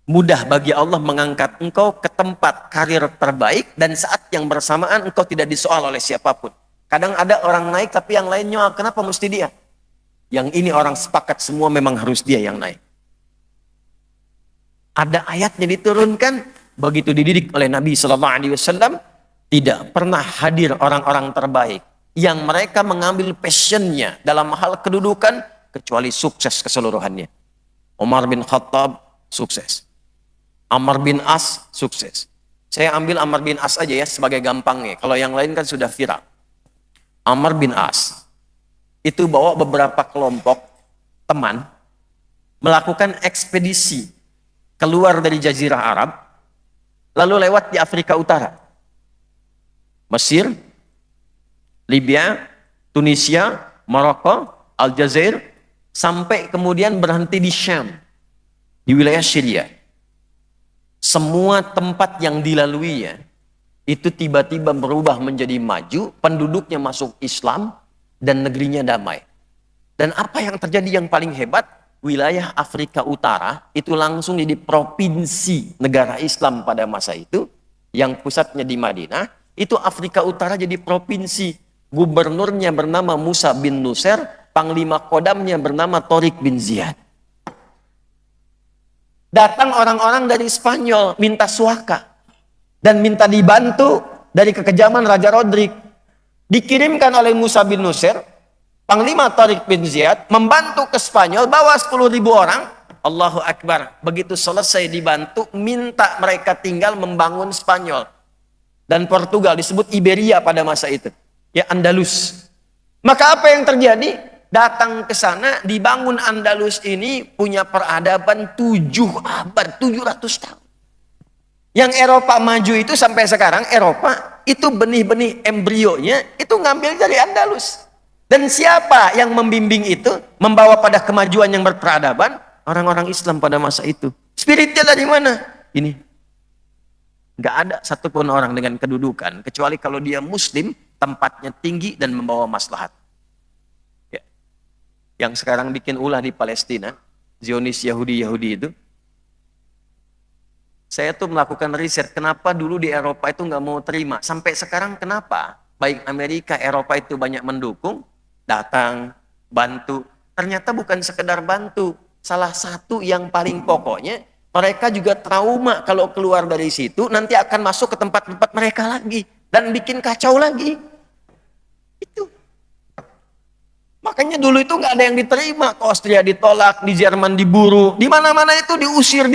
Mudah bagi Allah mengangkat engkau ke tempat karir terbaik, dan saat yang bersamaan engkau tidak disoal oleh siapapun. Kadang ada orang naik tapi yang lain nyoal, kenapa mesti dia? Yang ini orang sepakat semua memang harus dia yang naik. Ada ayatnya diturunkan, begitu dididik oleh Nabi SAW, tidak pernah hadir orang-orang terbaik yang mereka mengambil passionnya dalam hal kedudukan, kecuali sukses keseluruhannya. Umar bin Khattab, sukses. Amr bin As, sukses. Saya ambil Amr bin As aja ya sebagai gampangnya. Kalau yang lain kan sudah viral. Amr bin As itu bawa beberapa kelompok teman melakukan ekspedisi keluar dari Jazirah Arab, lalu lewat di Afrika Utara. Mesir, Libya, Tunisia, Maroko, Aljazair, sampai kemudian berhenti di Syam, di wilayah Syria. Semua tempat yang dilaluinya itu tiba-tiba berubah menjadi maju, penduduknya masuk Islam, dan negerinya damai. Dan apa yang terjadi yang paling hebat, wilayah Afrika Utara itu langsung jadi provinsi negara Islam pada masa itu, yang pusatnya di Madinah. Itu Afrika Utara jadi provinsi. Gubernurnya bernama Musa bin Nusair, panglima kodamnya bernama Tariq bin Ziyad. Datang orang-orang dari Spanyol minta suaka dan minta dibantu dari kekejaman Raja Rodrik. Dikirimkan oleh Musa bin Nusair, panglima Tariq bin Ziyad, membantu ke Spanyol, bawa 10.000 orang. Allahu Akbar. Begitu selesai dibantu, minta mereka tinggal membangun Spanyol dan Portugal, disebut Iberia pada masa itu. Ya, Andalus. Maka apa yang terjadi? Datang ke sana, dibangun Andalus ini punya peradaban 7 abad, 700 tahun. Yang Eropa maju itu sampai sekarang, Eropa itu benih-benih embrionya itu ngambil dari Andalus. Dan siapa yang membimbing itu, membawa pada kemajuan yang berperadaban? Orang-orang Islam pada masa itu. Spiritnya dari mana? Ini. Nggak ada satupun orang dengan kedudukan, kecuali kalau dia Muslim, tempatnya tinggi dan membawa maslahat. Ya. Yang sekarang bikin ulah di Palestina, Zionis Yahudi itu, saya tuh melakukan riset, kenapa dulu di Eropa itu nggak mau terima. Sampai sekarang kenapa? Baik Amerika, Eropa itu banyak mendukung, datang, bantu. Ternyata bukan sekedar bantu. Salah satu yang paling pokoknya, mereka juga trauma kalau keluar dari situ, nanti akan masuk ke tempat-tempat mereka lagi. Dan bikin kacau lagi. Itu. Makanya dulu itu nggak ada yang diterima. Ke Austria ditolak, di Jerman diburu. Di mana-mana itu diusir.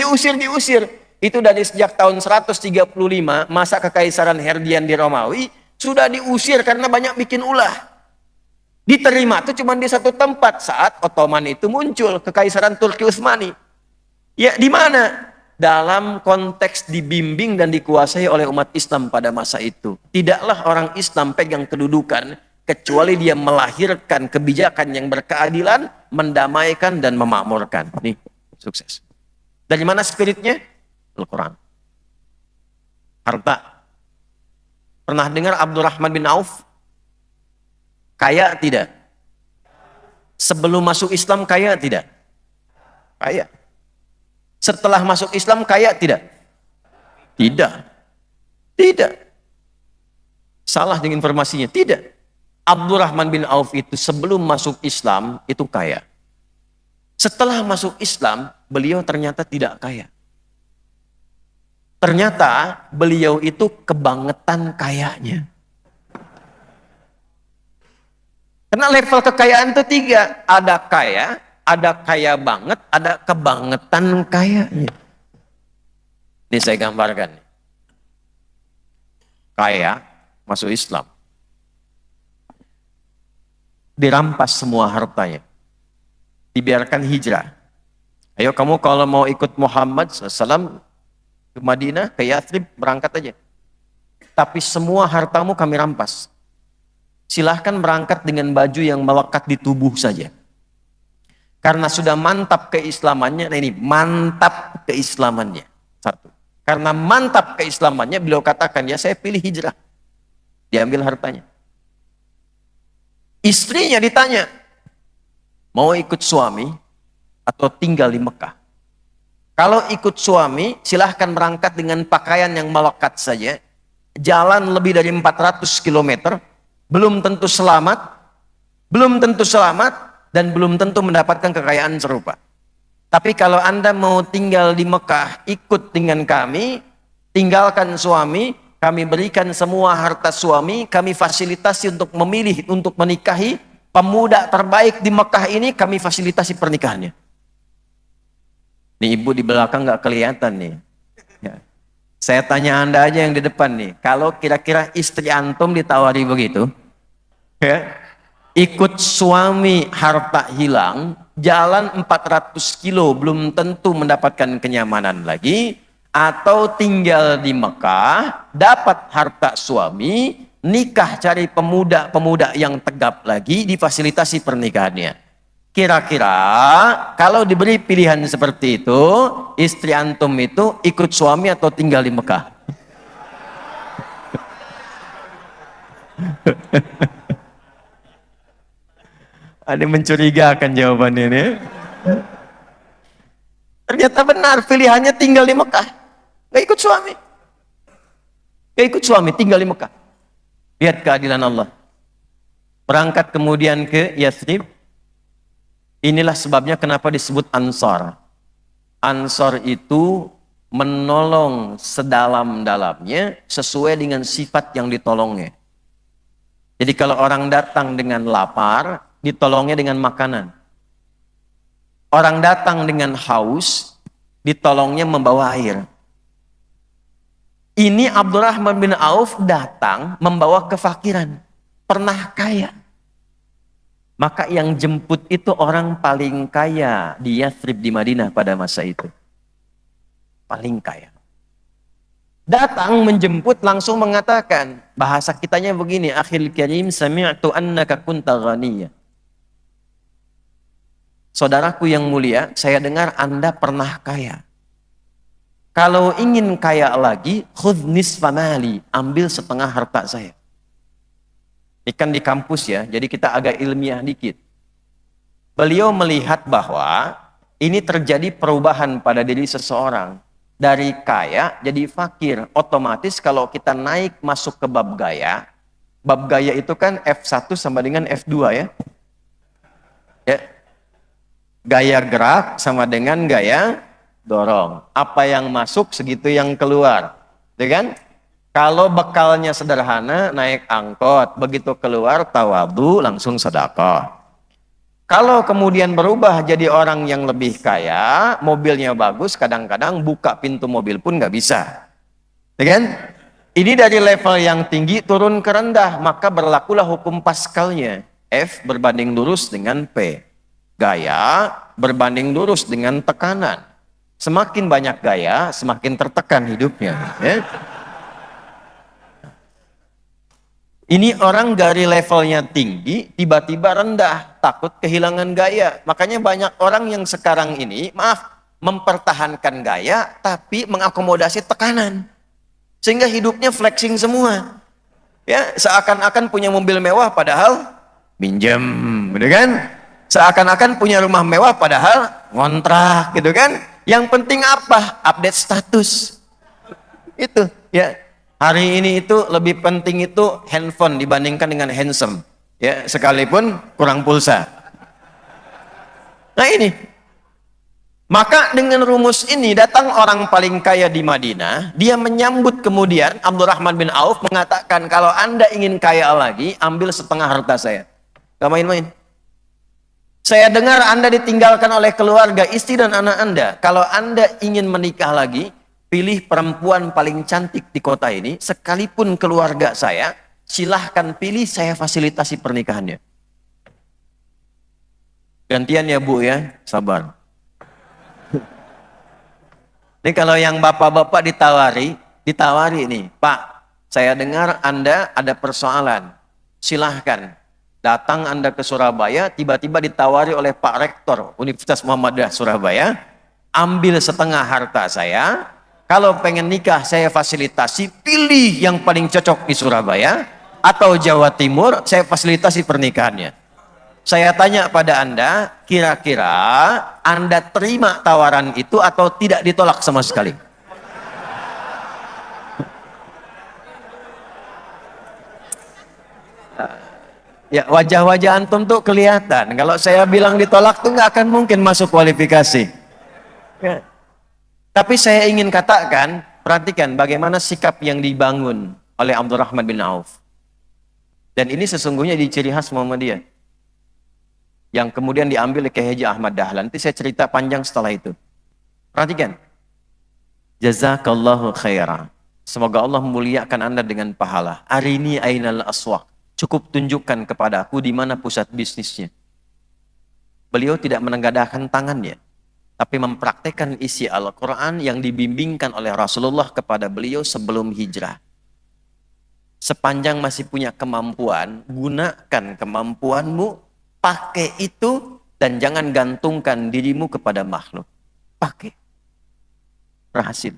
Itu dari sejak tahun 135, masa kekaisaran Herdian di Romawi, sudah diusir karena banyak bikin ulah. Diterima itu cuma di satu tempat saat Ottoman itu muncul, kekaisaran Turki Utsmani. Ya, di mana? Dalam konteks dibimbing dan dikuasai oleh umat Islam pada masa itu. Tidaklah orang Islam pegang kedudukan kecuali dia melahirkan kebijakan yang berkeadilan, mendamaikan dan memakmurkan. Nih, sukses. Dari mana spiritnya? Al-Quran. Harta. Pernah dengar Abdurrahman bin Auf? Kaya tidak? Sebelum masuk Islam kaya tidak? Kaya. Setelah masuk Islam kaya tidak? Tidak. Tidak. Salah dengan informasinya. Tidak. Abdurrahman bin Auf itu sebelum masuk Islam itu kaya. Setelah masuk Islam, beliau ternyata tidak kaya. Ternyata beliau itu kebangetan kayanya. Karena level kekayaan itu 3. Ada kaya banget, ada kebangetan kayanya. Ini saya gambarkan. Kaya, masuk Islam. Dirampas semua hartanya. Dibiarkan hijrah. Ayo kamu kalau mau ikut Muhammad SAW ke Madinah, ke Yathrib, berangkat aja. Tapi semua hartamu kami rampas. Silahkan berangkat dengan baju yang melekat di tubuh saja. Karena sudah mantap keislamannya, nah ini mantap keislamannya. 1. Karena mantap keislamannya, beliau katakan, ya saya pilih hijrah. Diambil hartanya. Istrinya ditanya, mau ikut suami atau tinggal di Mekah? Kalau ikut suami, silahkan berangkat dengan pakaian yang melekat saja. Jalan lebih dari 400 km, belum tentu selamat, dan belum tentu mendapatkan kekayaan serupa. Tapi kalau Anda mau tinggal di Mekah, ikut dengan kami, tinggalkan suami, kami berikan semua harta suami, kami fasilitasi untuk memilih, untuk menikahi pemuda terbaik di Mekah ini, kami fasilitasi pernikahannya. Nih ibu di belakang nggak kelihatan nih. Ya. Saya tanya Anda aja yang di depan nih, kalau kira-kira istri antum ditawari begitu, ya, ikut suami harta hilang, jalan 400 kilo belum tentu mendapatkan kenyamanan lagi, atau tinggal di Mekah, dapat harta suami, nikah cari pemuda-pemuda yang tegap lagi, difasilitasi pernikahannya. Kira-kira kalau diberi pilihan seperti itu, istri antum itu ikut suami atau tinggal di Mekah? Ada mencurigakan jawabannya ini. Ternyata benar, pilihannya tinggal di Mekah. Gak ikut suami. Gak ikut suami, tinggal di Mekah. Lihat keadilan Allah. Berangkat kemudian ke Yathrib. Inilah sebabnya kenapa disebut Ansar. Ansar itu menolong sedalam-dalamnya sesuai dengan sifat yang ditolongnya. Jadi kalau orang datang dengan lapar, ditolongnya dengan makanan. Orang datang dengan haus, ditolongnya membawa air. Ini Abdurrahman bin Auf datang membawa kefakiran. Pernah kaya. Maka yang jemput itu orang paling kaya di Yathrib di Madinah pada masa itu. Paling kaya. Datang menjemput langsung mengatakan, bahasa kitanya begini, akhil karim sami'tu annaka kunta ghaniyya. Saudaraku yang mulia, saya dengar Anda pernah kaya. Kalau ingin kaya lagi, khudh nisfa mali, ambil setengah harta saya. Ikan di kampus ya, jadi kita agak ilmiah dikit. Beliau melihat bahwa ini terjadi perubahan pada diri seseorang. Dari kaya jadi fakir. Otomatis kalau kita naik masuk ke bab gaya itu kan F1 sama dengan F2 ya. Ya. Gaya gerak sama dengan gaya dorong. Apa yang masuk segitu yang keluar. Ya kan? Kalau bekalnya sederhana, naik angkot. Begitu keluar, tawadhu, langsung sedekah. Kalau kemudian berubah jadi orang yang lebih kaya, mobilnya bagus, kadang-kadang buka pintu mobil pun nggak bisa. Ya kan? Ini dari level yang tinggi turun ke rendah, maka berlakulah hukum Pascalnya. F berbanding lurus dengan P. Gaya berbanding lurus dengan tekanan. Semakin banyak gaya, semakin tertekan hidupnya. Ya? Ini orang dari levelnya tinggi, tiba-tiba rendah, takut kehilangan gaya. Makanya banyak orang yang sekarang ini, maaf, mempertahankan gaya tapi mengakomodasi tekanan. Sehingga hidupnya flexing semua. Ya, seakan-akan punya mobil mewah padahal minjem, gitu kan? Seakan-akan punya rumah mewah padahal ngontrak, gitu kan? Yang penting apa? Update status. Itu, ya. Hari ini itu lebih penting itu handphone dibandingkan dengan handsome. Ya, sekalipun kurang pulsa. Nah ini. Maka dengan rumus ini datang orang paling kaya di Madinah, dia menyambut kemudian Abdurrahman bin Auf mengatakan, kalau Anda ingin kaya lagi, ambil setengah harta saya. Gak main-main. Saya dengar Anda ditinggalkan oleh keluarga, istri dan anak Anda. Kalau Anda ingin menikah lagi, pilih perempuan paling cantik di kota ini, sekalipun keluarga saya, silahkan pilih, saya fasilitasi pernikahannya. Gantian ya Bu ya, sabar. Ini kalau yang bapak-bapak ditawari nih, Pak, saya dengar Anda ada persoalan, silahkan datang Anda ke Surabaya, tiba-tiba ditawari oleh Pak Rektor Universitas Muhammadiyah Surabaya, ambil setengah harta saya, kalau pengen nikah saya fasilitasi, pilih yang paling cocok di Surabaya, atau Jawa Timur, saya fasilitasi pernikahannya. Saya tanya pada Anda, kira-kira Anda terima tawaran itu atau tidak ditolak sama sekali? Ya, wajah-wajah antum tuh kelihatan. Kalau saya bilang ditolak tuh nggak akan mungkin masuk kualifikasi. Ya. Tapi saya ingin katakan, perhatikan bagaimana sikap yang dibangun oleh Abdurrahman bin Auf. Dan ini sesungguhnya di ciri khas Muhammadiyah. Yang kemudian diambil oleh Kiai Haji Ahmad Dahlan. Nanti saya cerita panjang setelah itu. Perhatikan. Jazakallahu khaira. Semoga Allah memuliakan Anda dengan pahala. Arini ainal aswaq. Cukup tunjukkan kepadaku di mana pusat bisnisnya. Beliau tidak menengadahkan tangannya, tapi mempraktekkan isi Al-Quran yang dibimbingkan oleh Rasulullah kepada beliau sebelum hijrah. Sepanjang masih punya kemampuan, gunakan kemampuanmu, pakai itu, dan jangan gantungkan dirimu kepada makhluk. Pakai. Berhasil.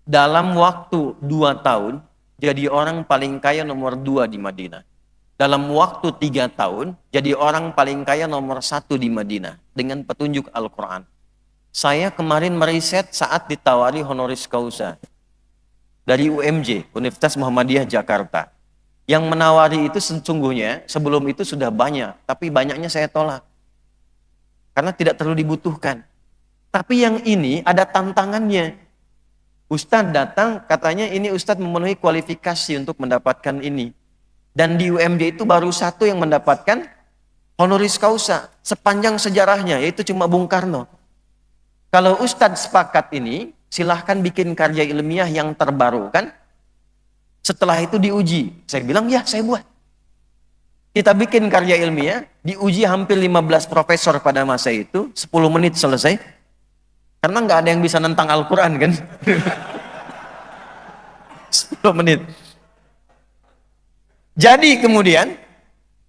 Dalam waktu 2 tahun, jadi orang paling kaya nomor 2 di Madinah. Dalam waktu 3 tahun, jadi orang paling kaya nomor 1 di Madinah. Dengan petunjuk Al-Quran. Saya kemarin meriset saat ditawari honoris causa. Dari UMJ, Universitas Muhammadiyah Jakarta. Yang menawari itu sesungguhnya sebelum itu sudah banyak, tapi banyaknya saya tolak. Karena tidak terlalu dibutuhkan. Tapi yang ini ada tantangannya. Ustadz datang, katanya ini Ustadz memenuhi kualifikasi untuk mendapatkan ini. Dan di UMJ itu baru 1 yang mendapatkan honoris causa sepanjang sejarahnya, yaitu cuma Bung Karno. Kalau Ustadz sepakat ini, silahkan bikin karya ilmiah yang terbaru kan? Setelah itu diuji. Saya bilang, ya saya buat. Kita bikin karya ilmiah, diuji hampir 15 profesor pada masa itu, 10 menit selesai. Karena nggak ada yang bisa nentang Al-Quran kan. 10 menit. Jadi kemudian,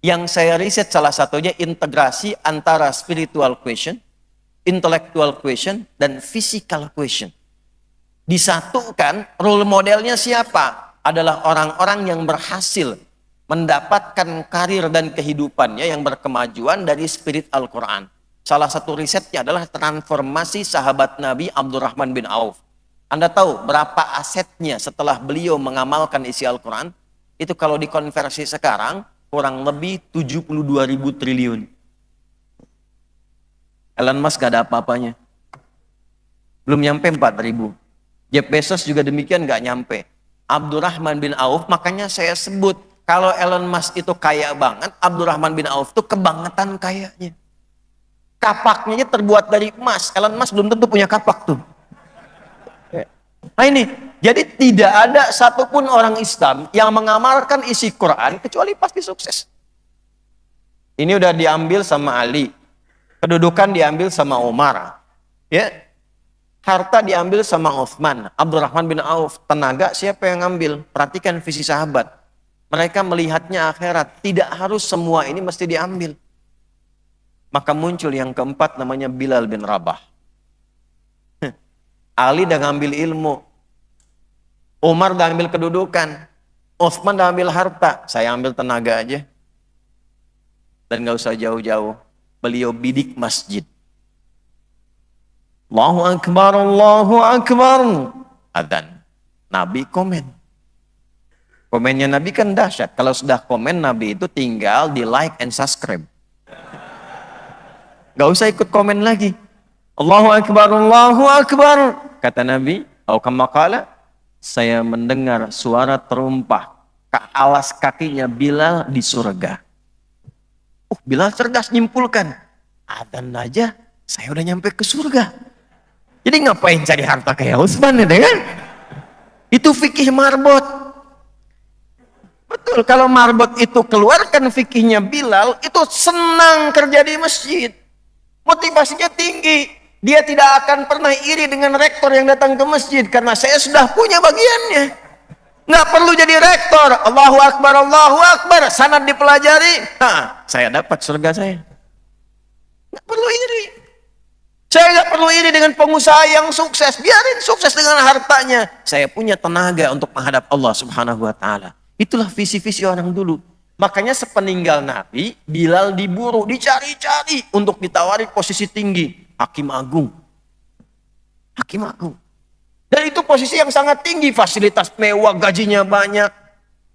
yang saya riset salah satunya integrasi antara spiritual question, intellectual question, dan physical question. Disatukan, role modelnya siapa? Adalah orang-orang yang berhasil mendapatkan karir dan kehidupannya yang berkemajuan dari spirit Al-Quran. Salah satu risetnya adalah transformasi sahabat Nabi Abdurrahman bin Auf. Anda tahu berapa asetnya setelah beliau mengamalkan isi Al-Quran? Itu kalau dikonversi sekarang, kurang lebih 72.000 triliun. Elon Musk gak ada apa-apanya. Belum nyampe 4.000. Jeff Bezos juga demikian gak nyampe. Abdurrahman bin Auf, makanya saya sebut, kalau Elon Musk itu kaya banget, Abdurrahman bin Auf itu kebangetan kayanya. Kapaknya terbuat dari emas. Elon Musk belum tentu punya kapak tuh. Nah ini, jadi tidak ada satupun orang Islam yang mengamalkan isi Quran kecuali pasti sukses. Ini udah diambil sama Ali, kedudukan diambil sama Umar, ya, harta diambil sama Uthman, Abdurrahman bin Auf, tenaga siapa yang ngambil? Perhatikan visi sahabat. Mereka melihatnya akhirat, tidak harus semua ini mesti diambil. Maka muncul yang keempat namanya Bilal bin Rabah. Ali udah ngambil ilmu, Umar udah ambil kedudukan, Utsman udah ambil harta, saya ambil tenaga aja. Dan gak usah jauh-jauh, beliau bidik masjid. Allahu Akbar, Allahu Akbar. Adzan. Nabi komen. Komennya Nabi kan dahsyat. Kalau sudah komen Nabi itu tinggal di like and subscribe. Gak usah ikut komen lagi. Allahu Akbar, Allahu Akbar. Kata Nabi, atau kama qala, saya mendengar suara terumpah ke alas kakinya Bilal di surga. Bilal cerdas nyimpulkan, adzan aja saya udah nyampe ke surga. Jadi ngapain cari harta kayak Utsman ya kan? Itu fikih marbot. Betul, kalau marbot itu keluarkan fikihnya Bilal, itu senang kerja di masjid. Motivasinya tinggi. Dia tidak akan pernah iri dengan rektor yang datang ke masjid, karena saya sudah punya bagiannya. Nggak perlu jadi rektor. Allahu Akbar, Allahu Akbar. Sanad dipelajari. Nah, saya dapat surga saya. Nggak perlu iri. Saya nggak perlu iri dengan pengusaha yang sukses. Biarin sukses dengan hartanya. Saya punya tenaga untuk menghadap Allah Subhanahu wa Ta'ala. Itulah visi-visi orang dulu. Makanya sepeninggal Nabi, Bilal diburu, dicari-cari untuk ditawari posisi tinggi. Hakim Agung. Hakim Agung. Dan itu posisi yang sangat tinggi, fasilitas mewah, gajinya banyak.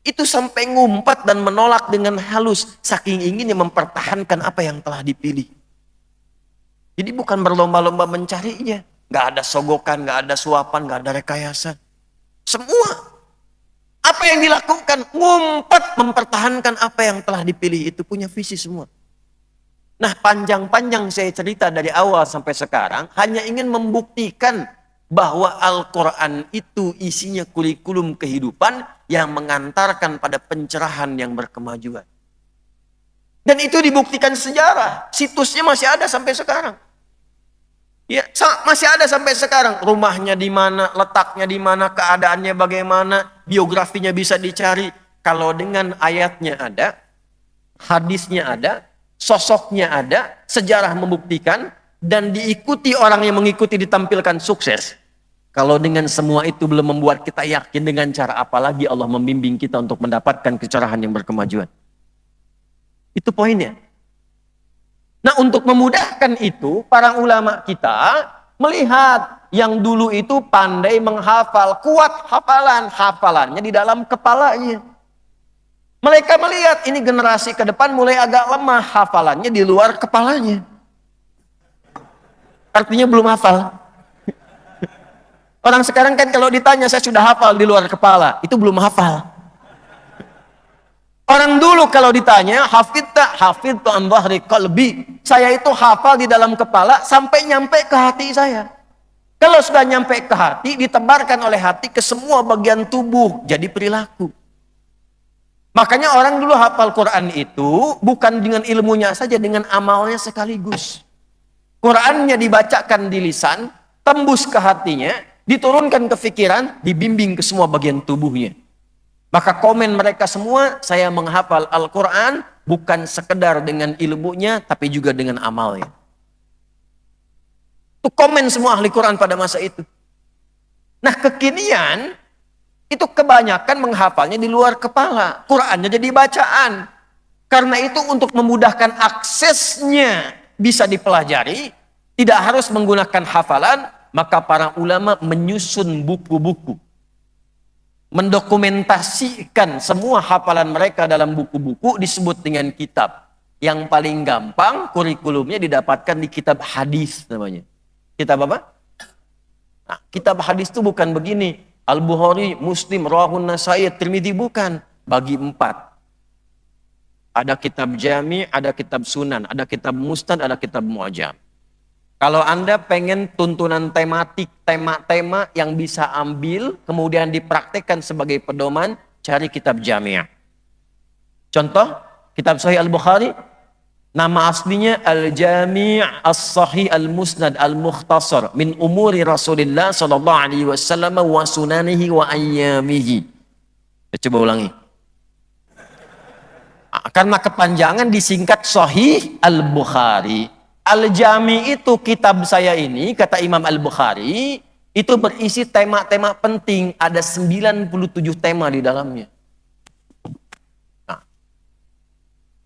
Itu sampai ngumpat dan menolak dengan halus, saking inginnya mempertahankan apa yang telah dipilih. Jadi bukan berlomba-lomba mencarinya. Gak ada sogokan, gak ada suapan, gak ada rekayasa. Semua. Apa yang dilakukan? Ngumpat mempertahankan apa yang telah dipilih. Itu punya visi semua. Nah, panjang-panjang saya cerita dari awal sampai sekarang, hanya ingin membuktikan bahwa Al-Quran itu isinya kurikulum kehidupan yang mengantarkan pada pencerahan yang berkemajuan. Dan itu dibuktikan sejarah. Situsnya masih ada sampai sekarang. Ya, masih ada sampai sekarang. Rumahnya di mana, letaknya di mana, keadaannya bagaimana, biografinya bisa dicari. Kalau dengan ayatnya ada, hadisnya ada, sosoknya ada, sejarah membuktikan, dan diikuti orang yang mengikuti ditampilkan sukses. Kalau dengan semua itu belum membuat kita yakin, dengan cara apa lagi Allah membimbing kita untuk mendapatkan kecerahan yang berkemajuan. Itu poinnya. Nah, untuk memudahkan itu, para ulama kita melihat yang dulu itu pandai menghafal, kuat hafalannya di dalam kepalanya. Mereka melihat ini generasi ke depan mulai agak lemah, hafalannya di luar kepalanya. Artinya belum hafal. Orang sekarang kan kalau ditanya saya sudah hafal di luar kepala, itu belum hafal. Orang dulu kalau ditanya hafidtu an dhahri qalbi, saya itu hafal di dalam kepala sampai nyampe ke hati saya. Kalau sudah nyampe ke hati, ditebarkan oleh hati ke semua bagian tubuh, jadi perilaku. Makanya orang dulu hafal Quran itu bukan dengan ilmunya saja, dengan amalnya sekaligus. Qurannya dibacakan di lisan, tembus ke hatinya, diturunkan ke pikiran, dibimbing ke semua bagian tubuhnya. Maka komen mereka semua, saya menghafal Al-Quran bukan sekedar dengan ilmunya, tapi juga dengan amalnya. Itu komen semua ahli Quran pada masa itu. Nah, kekinian, itu kebanyakan menghafalnya di luar kepala. Qurannya jadi bacaan. Karena itu untuk memudahkan aksesnya bisa dipelajari, tidak harus menggunakan hafalan, maka para ulama menyusun buku-buku. Mendokumentasikan semua hafalan mereka dalam buku-buku disebut dengan kitab. Yang paling gampang kurikulumnya didapatkan di kitab hadis namanya. Kitab apa? Nah, kitab hadis itu bukan begini. Al-Bukhari, Muslim, Rawahun Nasai, Tirmidzi, bukan. Bagi 4. Ada kitab jami, ada kitab sunan, ada kitab musnad, ada kitab mu'jam. Kalau Anda pengen tuntunan tematik, tema-tema yang bisa ambil, kemudian dipraktekkan sebagai pedoman, cari kitab jami'. Contoh, kitab Sahih Al-Bukhari, nama aslinya Al-Jami' As-Sahih Al-Musnad Al-Mukhtasar min umuri Rasulillah sallallahu alaihi wasallam wa sunanihi wa ayyamihi. Coba ulangi. Karena kepanjangan disingkat Sahih Al-Bukhari. Al-Jami' itu kitab saya ini, kata Imam Al-Bukhari, Itu berisi tema-tema penting, ada 97 tema di dalamnya. Nah,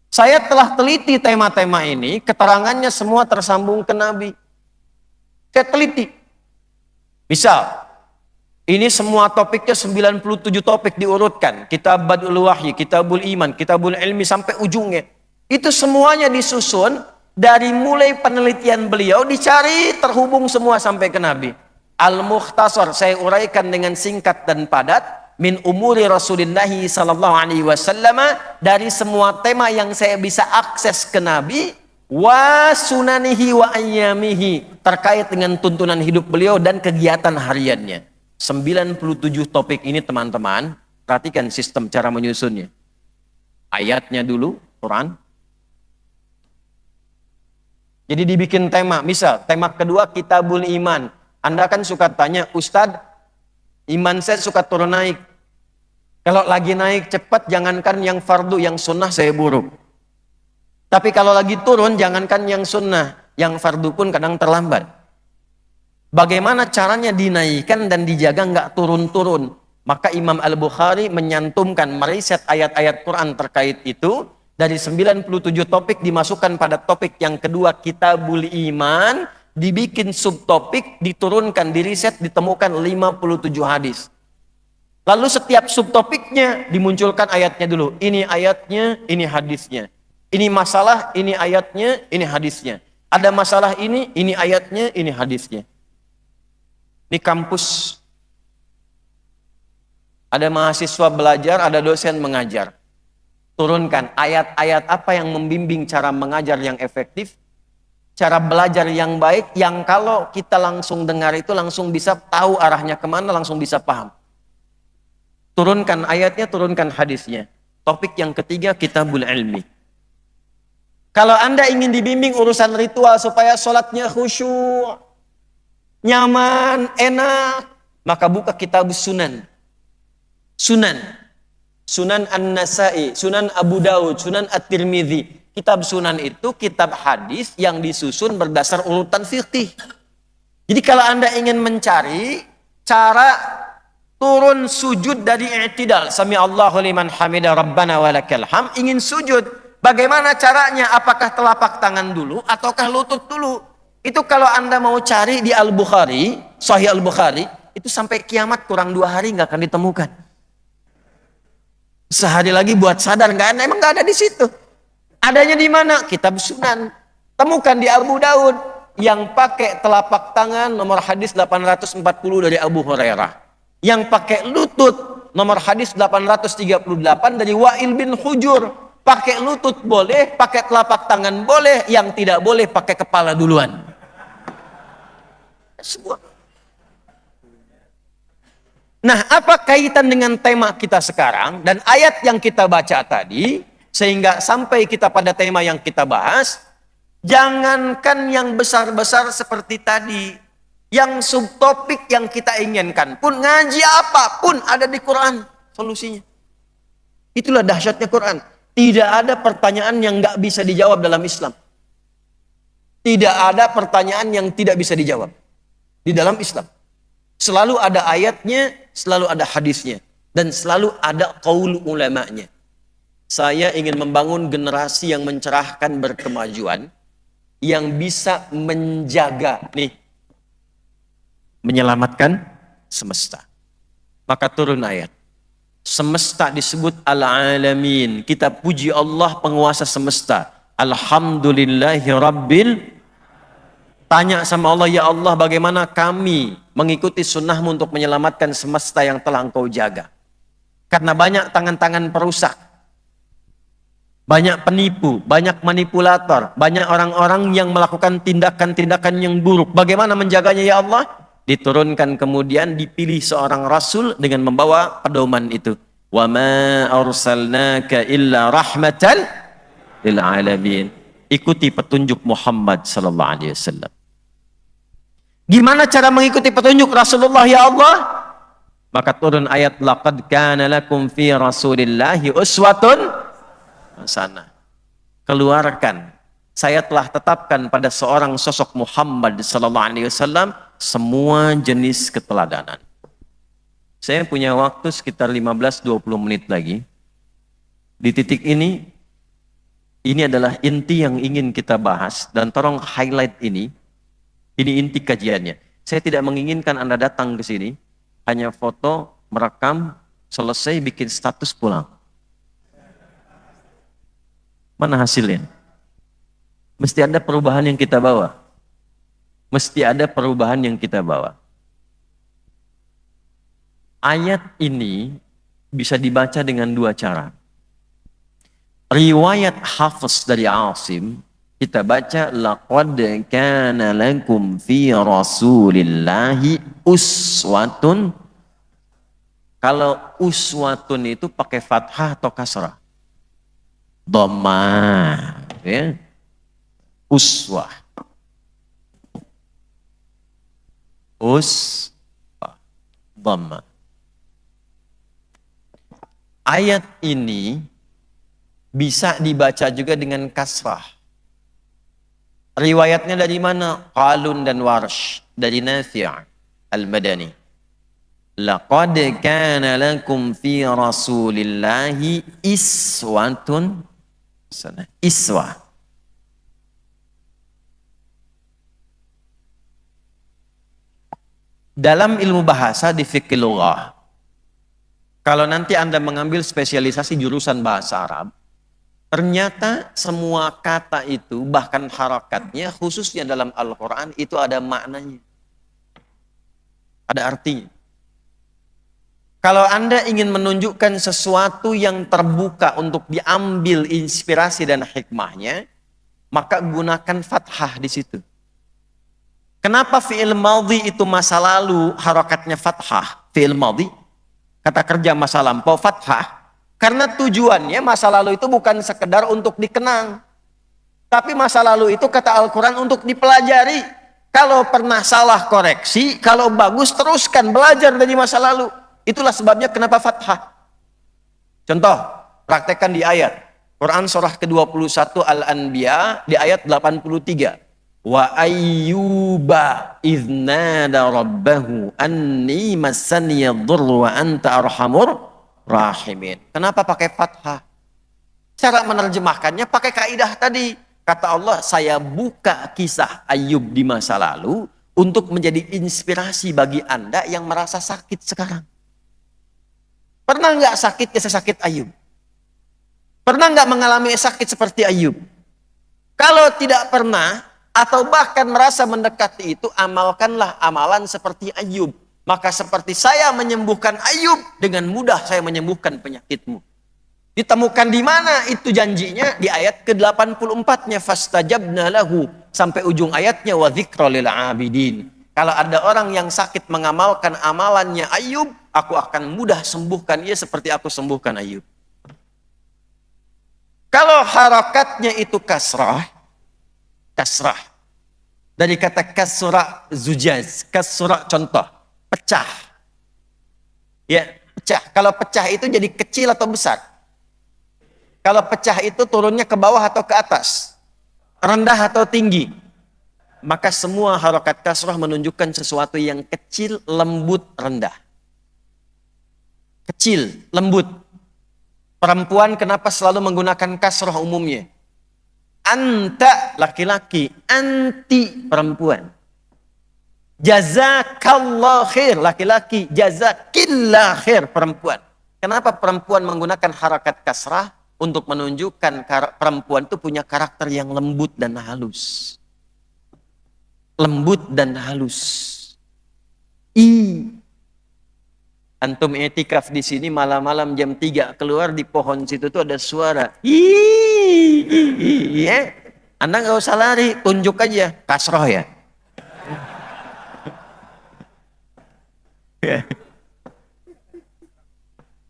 saya telah teliti tema-tema ini, keterangannya semua tersambung ke Nabi. Saya teliti. Misal, ini semua topiknya 97 topik diurutkan. Kitab Badul Wahyi, Kitabul Iman, Kitabul Ilmi sampai ujungnya. Itu semuanya disusun dari mulai penelitian beliau dicari terhubung semua sampai ke Nabi. Al-Mukhtasar saya uraikan dengan singkat dan padat min umuri Rasulillahi sallallahu alaihi wasallam, dari semua tema yang saya bisa akses ke Nabi, wa sunanihi wa ayyamihi, terkait dengan tuntunan hidup beliau dan kegiatan hariannya. 97 topik ini teman-teman, perhatikan sistem cara menyusunnya. Ayatnya dulu, Quran. Jadi dibikin tema, misal tema kedua Kitabul Iman. Anda kan suka tanya, Ustadz, iman saya suka turun naik. Kalau lagi naik cepat, jangankan yang fardu, yang sunnah saya buruk. Tapi kalau lagi turun, jangankan yang sunnah, yang fardu pun kadang terlambat. Bagaimana caranya dinaikkan dan dijaga nggak turun-turun? Maka Imam Al-Bukhari menyantumkan meriset ayat-ayat Quran terkait itu. Dari 97 topik dimasukkan pada topik yang kedua, Kitabul Iman. Dibikin subtopik, diturunkan, diriset, ditemukan 57 hadis. Lalu setiap subtopiknya dimunculkan ayatnya dulu. Ini ayatnya, ini hadisnya. Ini masalah, ini ayatnya, ini hadisnya. Ada masalah ini ayatnya, ini hadisnya. Di kampus ada mahasiswa belajar, ada dosen mengajar. Turunkan ayat-ayat apa yang membimbing cara mengajar yang efektif, cara belajar yang baik, yang kalau kita langsung dengar itu langsung bisa tahu arahnya kemana, langsung bisa paham. Turunkan ayatnya, turunkan hadisnya. Topik yang ketiga, Kitabul Ilmi. Kalau Anda ingin dibimbing urusan ritual supaya sholatnya khusyuk, nyaman, enak, maka buka kitab Sunan. Sunan An-Nasai, Sunan Abu Daud, Sunan At-Tirmidzi. Kitab Sunan itu kitab hadis yang disusun berdasar urutan fikih. Jadi kalau Anda ingin mencari cara turun sujud dari i'tidal, sami Allahu liman hamidah rabbana walakal hamd, ingin sujud, bagaimana caranya? Apakah telapak tangan dulu ataukah lutut dulu? Itu kalau Anda mau cari di Al-Bukhari, Sahih Al-Bukhari, itu sampai kiamat kurang 2 hari nggak akan ditemukan. Sehari lagi buat sadar, emang nggak ada di situ. Adanya di mana? Kitab Sunan. Temukan di Abu Daud yang pakai telapak tangan, nomor hadis 840 dari Abu Hurairah. Yang pakai lutut, nomor hadis 838 dari Wa'il bin Hujur. Pakai lutut boleh, pakai telapak tangan boleh, yang tidak boleh pakai kepala duluan. Semua. Nah, apa kaitan dengan tema kita sekarang dan ayat yang kita baca tadi, sehingga sampai kita pada tema yang kita bahas? Jangankan yang besar-besar seperti tadi, yang subtopik yang kita inginkan pun, ngaji apapun ada di Quran solusinya. Itulah dahsyatnya Quran. Tidak ada pertanyaan yang nggak bisa dijawab dalam Islam. Tidak ada pertanyaan yang tidak bisa dijawab di dalam Islam. Selalu ada ayatnya, selalu ada hadisnya, dan selalu ada qaul ulamanya. Saya ingin membangun generasi yang mencerahkan, berkemajuan, yang bisa menjaga, menyelamatkan semesta. Maka turun ayat. Semesta disebut al-alamin. Kita puji Allah penguasa semesta. Alhamdulillahi rabbil. Tanya sama Allah, ya Allah, bagaimana kami mengikuti sunnahmu untuk menyelamatkan semesta yang telah engkau jaga. Karena banyak tangan-tangan perusak, banyak penipu, banyak manipulator, banyak orang-orang yang melakukan tindakan-tindakan yang buruk. Bagaimana menjaganya ya Allah? Diturunkan kemudian dipilih seorang rasul dengan membawa pedoman itu. Wa ma arsalnaka illa rahmatan lil alamin. Ikuti petunjuk Muhammad sallallahu alaihi wasallam. Gimana cara mengikuti petunjuk Rasulullah ya Allah? Maka turun ayat, laqad kana lakum fi rasulillahi uswatun hasanah. Keluarkan saya telah tetapkan pada seorang sosok Muhammad sallallahu alaihi wasallam semua jenis keteladanan. Saya punya waktu sekitar 15-20 menit lagi. Di titik ini adalah inti yang ingin kita bahas dan tolong highlight ini inti kajiannya. Saya tidak menginginkan Anda datang ke sini hanya foto, merekam, selesai bikin status pulang. Mana hasilnya? Mesti ada perubahan yang kita bawa. Mesti ada perubahan yang kita bawa. Ayat ini bisa dibaca dengan dua cara. Riwayat Hafiz dari Asim, kita baca laqad kana lakum fi rasulillahi uswatun. Kalau uswatun itu pakai fathah atau kasrah? Dhammah, ya. Uswah. Uswah. Dhammah. Ayat ini bisa dibaca juga dengan kasrah. Riwayatnya dari mana? Qalun dan Warsh, dari Nafi' al-Madani. Laqad kana lakum fi rasulillahi iswatun iswah. Dalam ilmu bahasa di fikih lughah, kalau nanti Anda mengambil spesialisasi jurusan bahasa Arab, ternyata semua kata itu, bahkan harakatnya, khususnya dalam Al-Quran, itu ada maknanya. Ada artinya. Kalau Anda ingin menunjukkan sesuatu yang terbuka untuk diambil inspirasi dan hikmahnya, maka gunakan fathah di situ. Kenapa fi'il madhi itu masa lalu harakatnya fathah? Fi'il madhi, kata kerja masa lampau fathah. Karena tujuannya masa lalu itu bukan sekedar untuk dikenang. Tapi masa lalu itu kata Al-Quran untuk dipelajari. Kalau pernah salah koreksi, kalau bagus teruskan belajar dari masa lalu. Itulah sebabnya kenapa fathah. Contoh, praktekkan di ayat. Quran surah ke-21 Al-Anbiya di ayat 83. Wa ayyuba idznada rabbahu anni massaniyadh-dhurru wa anta arhamur rahimin. Kenapa pakai fathah? Cara menerjemahkannya pakai kaidah tadi. Kata Allah, saya buka kisah Ayub di masa lalu untuk menjadi inspirasi bagi Anda yang merasa sakit sekarang. Pernah nggak sakit sesakit Ayub? Pernah nggak mengalami sakit seperti Ayub? Kalau tidak pernah, atau bahkan merasa mendekati itu, amalkanlah amalan seperti Ayub. Maka seperti saya menyembuhkan Ayub, dengan mudah saya menyembuhkan penyakitmu. Ditemukan di mana itu janjinya? Di ayat ke-84-nya, fastajabna lahu, sampai ujung ayatnya, wa dzikra lil abidin. Kalau ada orang yang sakit mengamalkan amalannya Ayub, aku akan mudah sembuhkan ia seperti aku sembuhkan Ayub. Kalau harakatnya itu kasrah, dari kata kasra zujaz, kasra contoh, pecah. Ya, pecah. Kalau pecah itu jadi kecil atau besar? Kalau pecah itu turunnya ke bawah atau ke atas? Rendah atau tinggi? Maka semua harokat kasrah menunjukkan sesuatu yang kecil, lembut, rendah. Kecil, lembut. Perempuan kenapa selalu menggunakan kasrah umumnya? Anta laki-laki, anti perempuan. Jazakallah khair laki-laki, jazakillah khair perempuan. Kenapa perempuan menggunakan harakat kasrah? Untuk menunjukkan perempuan itu punya karakter yang lembut dan halus. Lembut dan halus. Antum i'tikaf di sini malam-malam jam 3 keluar di pohon situ tuh ada suara. Ya. Anda nggak usah lari, tunjuk aja kasroh ya.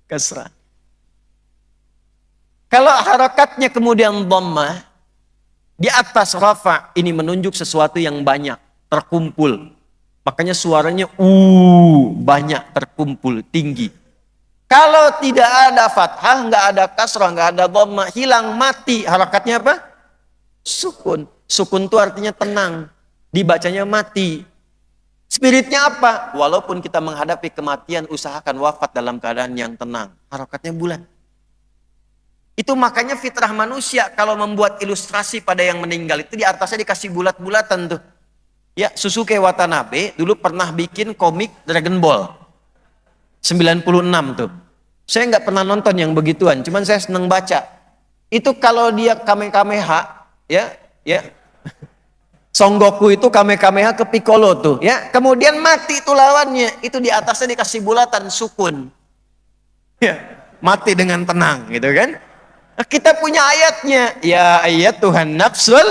Kasrah. Kalau harakatnya kemudian dhammah, di atas rafa, ini menunjuk sesuatu yang banyak, terkumpul. Makanya suaranya banyak, terkumpul, tinggi. Kalau tidak ada fathah, nggak ada kasrah, nggak ada dhammah, hilang, mati. Harakatnya apa? Sukun. Sukun itu artinya tenang. Dibacanya mati. Spiritnya apa? Walaupun kita menghadapi kematian, usahakan wafat dalam keadaan yang tenang. Harokatnya bulat. Itu makanya fitrah manusia kalau membuat ilustrasi pada yang meninggal itu di atasnya dikasih bulat-bulatan tuh. Ya, Susuke Watanabe dulu pernah bikin komik Dragon Ball. 96 tuh. Saya nggak pernah nonton yang begituan, cuman saya seneng baca. Itu kalau dia Kamehameha, ya. Son Goku itu Kamehameha ke Piccolo tuh, ya. Kemudian mati itu lawannya, itu di atasnya dikasih bulatan sukun. Ya, mati dengan tenang gitu kan. Nah, kita punya ayatnya, ya ayat Tuhan nafsul.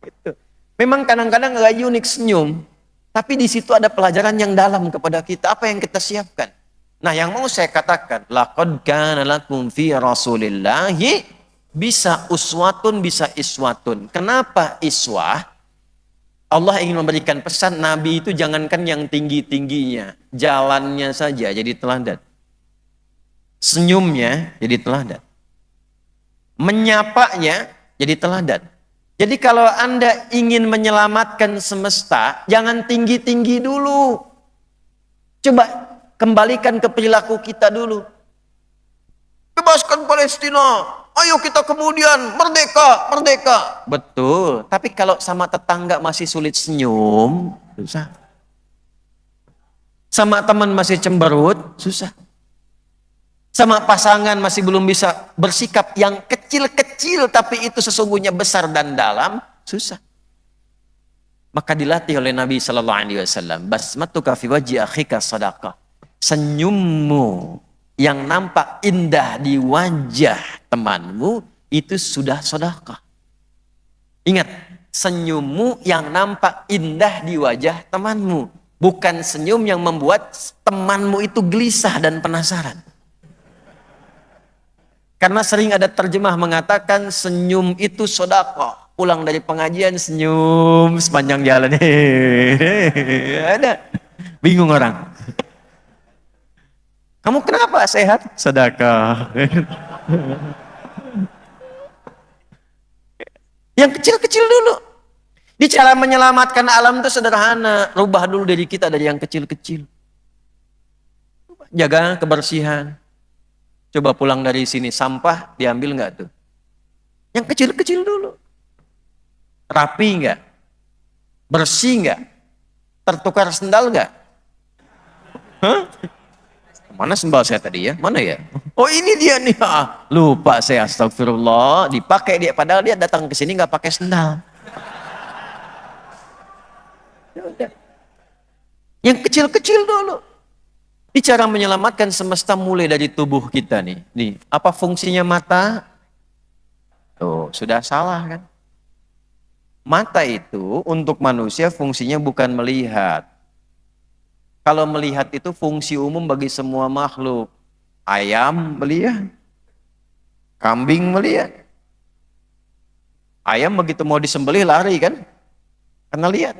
Gitu. Memang kadang-kadang agak unik senyum, tapi di situ ada pelajaran yang dalam kepada kita. Apa yang kita siapkan? Nah, yang mau saya katakan, laqad kana lakum fi Rasulillahi bisa uswatun, bisa iswatun. Kenapa iswah? Allah ingin memberikan pesan Nabi itu jangankan yang tinggi-tingginya, jalannya saja jadi teladan. Senyumnya jadi teladan. Menyapanya jadi teladan. Jadi kalau Anda ingin menyelamatkan semesta, jangan tinggi-tinggi dulu. Coba kembalikan ke perilaku kita dulu. Bebaskan Palestina. Ayo kita kemudian merdeka, merdeka. Betul. Tapi kalau sama tetangga masih sulit senyum, susah. Sama teman masih cemberut, susah. Sama pasangan masih belum bisa bersikap yang kecil-kecil tapi itu sesungguhnya besar dan dalam, susah. Maka dilatih oleh Nabi sallallahu alaihi wasallam, basmatuka fi wajhi akhika sadaqah. Senyummu yang nampak indah di wajah temanmu itu sudah sedekah. Ingat, senyummu yang nampak indah di wajah temanmu, bukan senyum yang membuat temanmu itu gelisah dan penasaran. Karena sering ada terjemah mengatakan senyum itu sedekah. Pulang dari pengajian senyum sepanjang jalan. Ada. Bingung orang. Kamu kenapa sehat? Sedekah. Yang kecil-kecil dulu. Di cara menyelamatkan alam itu sederhana. Rubah dulu diri kita dari yang kecil-kecil. Jaga kebersihan. Coba pulang dari sini, sampah diambil nggak tuh? Yang kecil-kecil dulu. Rapi nggak? Bersih nggak? Tertukar sendal nggak? Hah? Mana sendal saya tadi ya? Mana ya? Oh ini dia nih. Ah, lupa saya, astagfirullah. Dipakai dia, padahal dia datang ke sini nggak pakai sendal. Yang kecil-kecil dulu. Bicara menyelamatkan semesta mulai dari tubuh kita nih. Nih, apa fungsinya mata? Tuh, sudah salah kan? Mata itu untuk manusia fungsinya bukan melihat. Kalau melihat itu fungsi umum bagi semua makhluk. Ayam melihat. Kambing melihat. Ayam begitu mau disembelih lari kan? Karena lihat.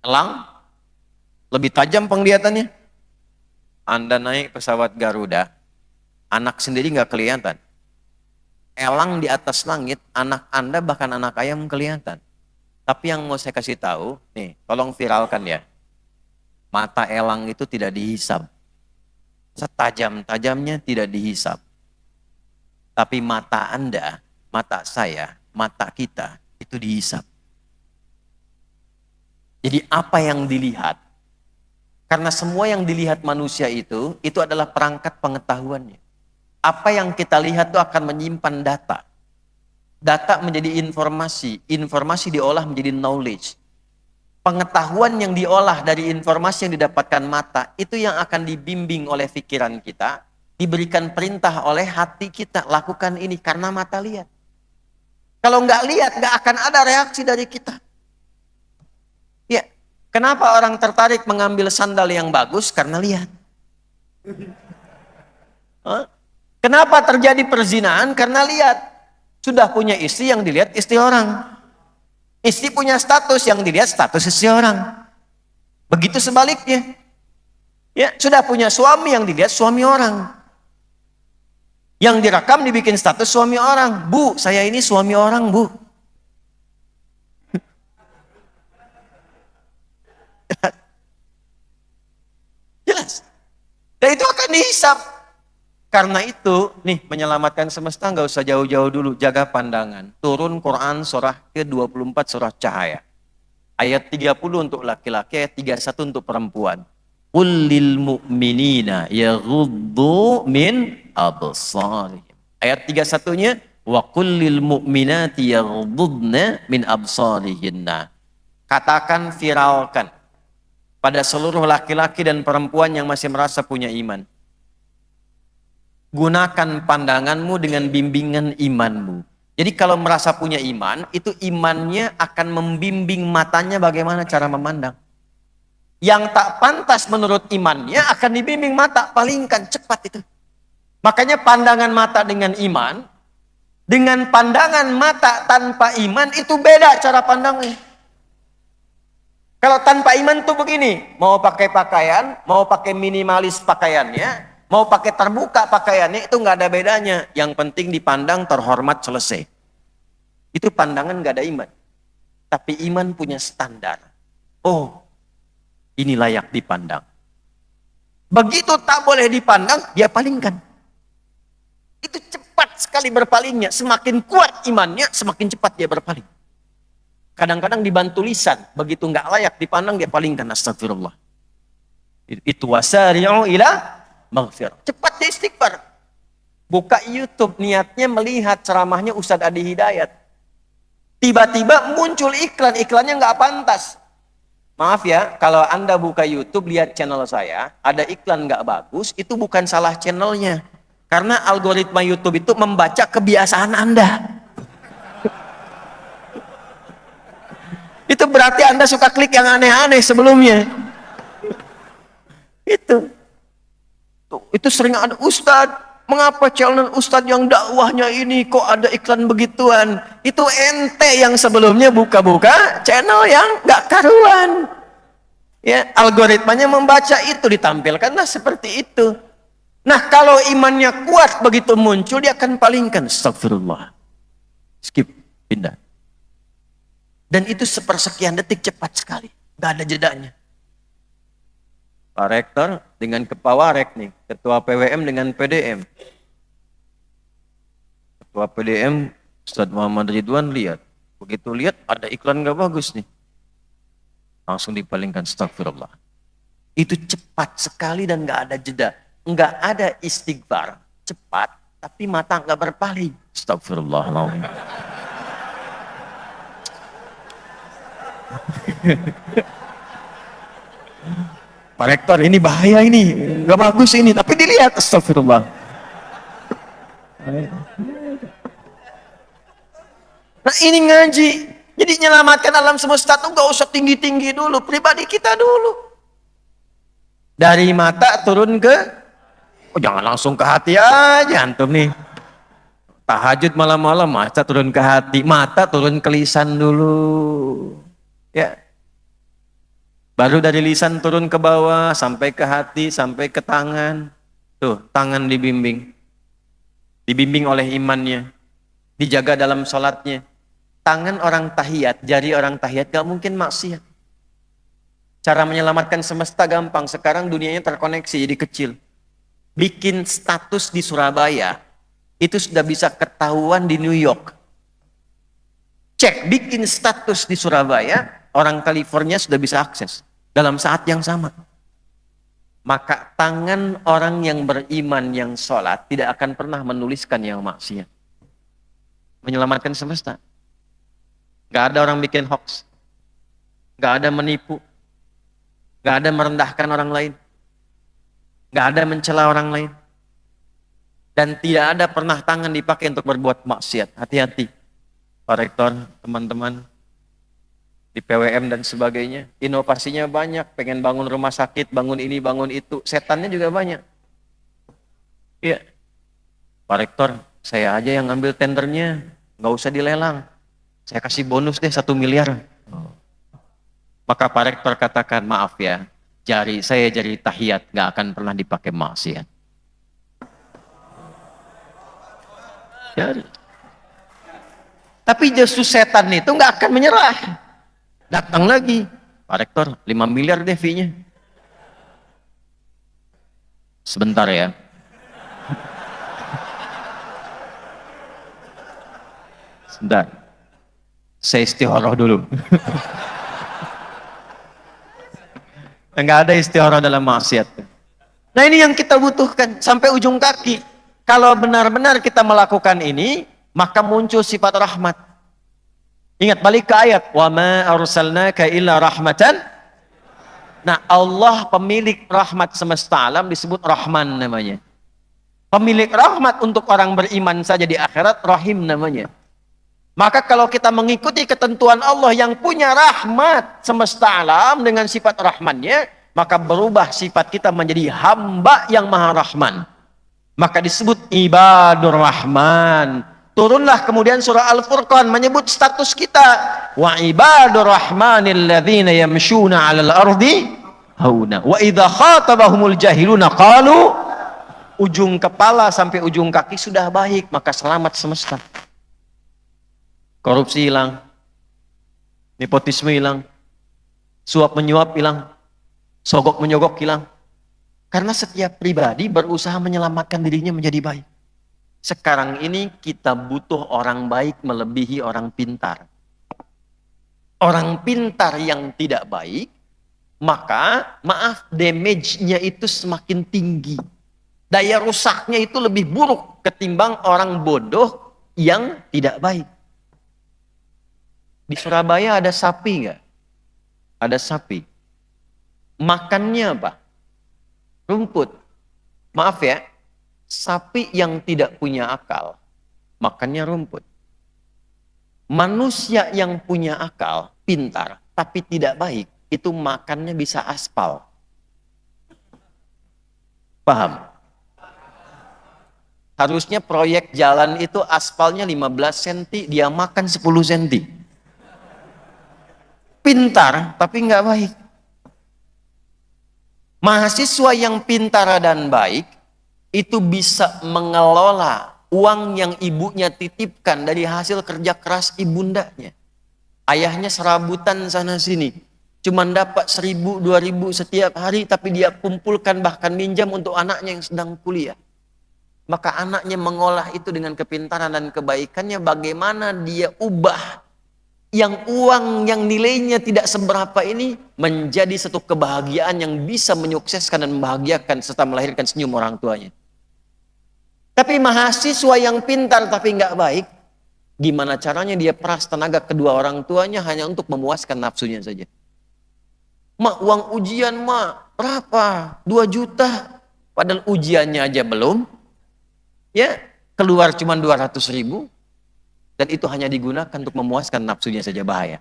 Elang lebih tajam penglihatannya. Anda naik pesawat Garuda, anak sendiri nggak kelihatan. Elang di atas langit, anak Anda bahkan anak ayam kelihatan. Tapi yang mau saya kasih tahu, nih, tolong viralkan ya. Mata elang itu tidak dihisap. Setajam-tajamnya tidak dihisap. Tapi mata Anda, mata saya, mata kita, itu dihisap. Jadi apa yang dilihat? Karena semua yang dilihat manusia itu adalah perangkat pengetahuannya. Apa yang kita lihat itu akan menyimpan data. Data menjadi informasi, informasi diolah menjadi knowledge. Pengetahuan yang diolah dari informasi yang didapatkan mata, itu yang akan dibimbing oleh pikiran kita, diberikan perintah oleh hati kita, lakukan ini karena mata lihat. Kalau nggak lihat, nggak akan ada reaksi dari kita. Ya. Kenapa orang tertarik mengambil sandal yang bagus? Karena lihat. Kenapa terjadi perzinahan? Karena lihat. Sudah punya istri yang dilihat istri orang. Istri punya status yang dilihat status istri orang. Begitu sebaliknya. Ya, sudah punya suami yang dilihat suami orang. Yang direkam dibikin status suami orang. Bu, saya ini suami orang, Bu. Jelas. Dan itu akan dihisap. Karena itu, nih menyelamatkan semesta nggak usah jauh-jauh dulu. Jaga pandangan. Turun Quran surah ke-24 surah Cahaya. Ayat 30 untuk laki-laki, ayat 31 untuk perempuan. Qul lil mu'minina yaghuddu min absarihim. Ayat 31-nya wa qul lil mu'minati yaghuddna min absarihinna. Katakan, viralkan pada seluruh laki-laki dan perempuan yang masih merasa punya iman. Gunakan pandanganmu dengan bimbingan imanmu. Jadi kalau merasa punya iman, itu imannya akan membimbing matanya bagaimana cara memandang. Yang tak pantas menurut imannya akan dibimbing mata, palingkan cepat itu. Makanya pandangan mata dengan iman, dengan pandangan mata tanpa iman itu beda cara pandangnya. Kalau tanpa iman tuh begini, mau pakai pakaian, mau pakai minimalis pakaiannya, mau pakai terbuka pakaiannya, itu nggak ada bedanya. Yang penting dipandang terhormat, selesai. Itu pandangan nggak ada iman. Tapi iman punya standar. Oh, ini layak dipandang. Begitu tak boleh dipandang, dia palingkan. Itu cepat sekali berpalingnya. Semakin kuat imannya, semakin cepat dia berpaling. Kadang-kadang dibantu lisan. Begitu nggak layak dipandang, dia palingkan. Astagfirullah. Itu wasari'u ila maghfirah. Cepat dia istighfar. Buka YouTube, niatnya melihat ceramahnya Ustadz Adi Hidayat. Tiba-tiba muncul iklan. Iklannya nggak pantas. Maaf ya, kalau Anda buka YouTube, lihat channel saya, ada iklan nggak bagus, itu bukan salah channelnya. Karena algoritma YouTube itu membaca kebiasaan Anda. Itu berarti Anda suka klik yang aneh-aneh sebelumnya. Itu sering ada, Ustadz, mengapa channel Ustadz yang dakwahnya ini kok ada iklan begituan? Itu ente yang sebelumnya buka-buka channel yang gak karuan. Ya, algoritmanya membaca itu, ditampilkanlah seperti itu. Nah, kalau imannya kuat begitu muncul, dia akan palingkan. Astagfirullah. Skip, pindah. Dan itu sepersekian detik, cepat sekali. Gak ada jedanya. Pak Rektor dengan Kepawarek nih, Ketua PWM dengan PDM. Ketua PDM, Ustadz Muhammad Ridwan lihat. Begitu lihat, ada iklan gak bagus nih. Langsung dipalingkan, astagfirullah. Itu cepat sekali dan gak ada jeda. Nggak ada istighfar. Cepat, tapi mata gak berpaling. Astagfirullahaladzim. Pak Rektor, ini bahaya ini, nggak bagus ini, tapi dilihat, astagfirullah. Nah ini ngaji, jadi menyelamatkan alam semesta itu nggak usah tinggi-tinggi dulu, pribadi kita dulu. Dari mata turun ke, jangan langsung ke hati aja antum nih. Tahajud malam-malam, mata turun ke hati, mata turun ke lisan dulu. Ya. Baru dari lisan turun ke bawah, sampai ke hati, sampai ke tangan. Tuh, tangan dibimbing. Dibimbing oleh imannya. Dijaga dalam sholatnya. Tangan orang tahiyat, jari orang tahiyat, gak mungkin maksiat. Cara menyelamatkan semesta gampang. Sekarang dunianya terkoneksi, jadi kecil. Bikin status di Surabaya, itu sudah bisa ketahuan di New York. Cek, bikin status di Surabaya, orang California sudah bisa akses dalam saat yang sama. Maka tangan orang yang beriman yang sholat tidak akan pernah menuliskan yang maksiat. Menyelamatkan semesta. Gak ada orang bikin hoax. Gak ada menipu. Gak ada merendahkan orang lain. Gak ada mencela orang lain. Dan tidak ada pernah tangan dipakai untuk berbuat maksiat. Hati-hati. Pak Rektor, teman-teman di PWM dan sebagainya, inovasinya banyak, pengen bangun rumah sakit, bangun ini, bangun itu, setannya juga banyak. Iya, Pak Rektor, saya aja yang ngambil tendernya, nggak usah dilelang, saya kasih bonus deh 1 miliar. Maka Pak Rektor katakan, maaf ya, jari tahiyat nggak akan pernah dipakai maksiat. Cari. Tapi justru setan itu nggak akan menyerah. Datang lagi, Pak Rektor, 5 miliar deh fee-nya. Sebentar ya. Sebentar. Saya istikharah dulu. Enggak ada istikharah dalam maksiat. Nah ini yang kita butuhkan sampai ujung kaki. Kalau benar-benar kita melakukan ini, maka muncul sifat rahmat. Ingat balik ke ayat, wa ma arsalnaka illa rahmatan. Nah, Allah pemilik rahmat semesta alam disebut Rahman namanya. Pemilik rahmat untuk orang beriman saja di akhirat, Rahim namanya. Maka kalau kita mengikuti ketentuan Allah yang punya rahmat semesta alam dengan sifat rahmannya, maka berubah sifat kita menjadi hamba yang maha rahman. Maka disebut ibadur rahman. Turunlah kemudian surah Al-Furqan menyebut status kita. Wa ibadur rahmanil ladzina yamshuna 'alal ardi hauna. Wa idza khatabahumul jahiluna qalu. Ujung kepala sampai ujung kaki sudah baik, maka selamat semesta. Korupsi hilang, nepotisme hilang, suap menyuap hilang, sogok menyogok hilang. Karena setiap pribadi berusaha menyelamatkan dirinya menjadi baik. Sekarang ini kita butuh orang baik melebihi orang pintar. Orang pintar yang tidak baik, maka maaf, damage-nya itu semakin tinggi. Daya rusaknya itu lebih buruk ketimbang orang bodoh yang tidak baik. Di Surabaya ada sapi nggak? Ada sapi. Makannya apa? Rumput. Maaf ya, sapi yang tidak punya akal, makannya rumput. Manusia yang punya akal, pintar, tapi tidak baik, itu makannya bisa aspal. Paham? Harusnya proyek jalan itu aspalnya 15 cm, dia makan 10 cm. Pintar, tapi nggak baik. Mahasiswa yang pintar dan baik, itu bisa mengelola uang yang ibunya titipkan dari hasil kerja keras ibundanya. Ayahnya serabutan sana-sini, cuman dapat 1.000, 2.000 setiap hari, tapi dia kumpulkan bahkan minjam untuk anaknya yang sedang kuliah. Maka anaknya mengolah itu dengan kepintaran dan kebaikannya, bagaimana dia ubah yang uang yang nilainya tidak seberapa ini menjadi satu kebahagiaan yang bisa menyukseskan dan membahagiakan serta melahirkan senyum orang tuanya. Tapi mahasiswa yang pintar tapi nggak baik, gimana caranya dia peras tenaga kedua orang tuanya hanya untuk memuaskan nafsunya saja. Mak, uang ujian mak berapa? 2 juta. Padahal ujiannya aja belum. Ya, keluar cuma 200.000. Dan itu hanya digunakan untuk memuaskan nafsunya saja, bahaya.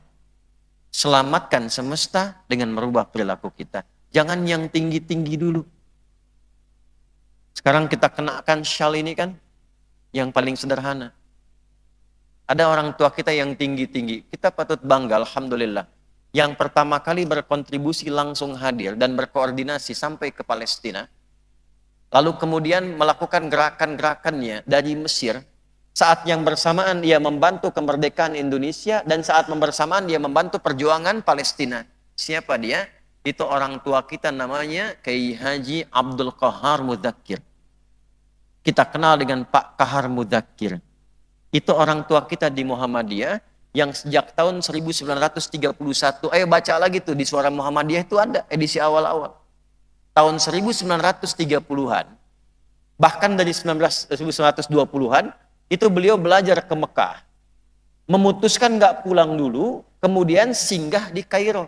Selamatkan semesta dengan merubah perilaku kita. Jangan yang tinggi-tinggi dulu. Sekarang kita kenakan syal ini kan, yang paling sederhana. Ada orang tua kita yang tinggi-tinggi. Kita patut bangga, alhamdulillah. Yang pertama kali berkontribusi langsung hadir dan berkoordinasi sampai ke Palestina. Lalu kemudian melakukan gerakan-gerakannya dari Mesir. Saat yang bersamaan dia membantu kemerdekaan Indonesia dan saat bersamaan dia membantu perjuangan Palestina. Siapa dia? Itu orang tua kita namanya Kiai Haji Abdul Qahar Mudzakkir. Kita kenal dengan Pak Qahar Mudzakkir. Itu orang tua kita di Muhammadiyah yang sejak tahun 1931. Ayo baca lagi tuh di Suara Muhammadiyah itu ada edisi awal-awal. Tahun 1930-an. Bahkan dari 1920-an itu beliau belajar ke Mekah, memutuskan nggak pulang dulu, kemudian singgah di Kairo,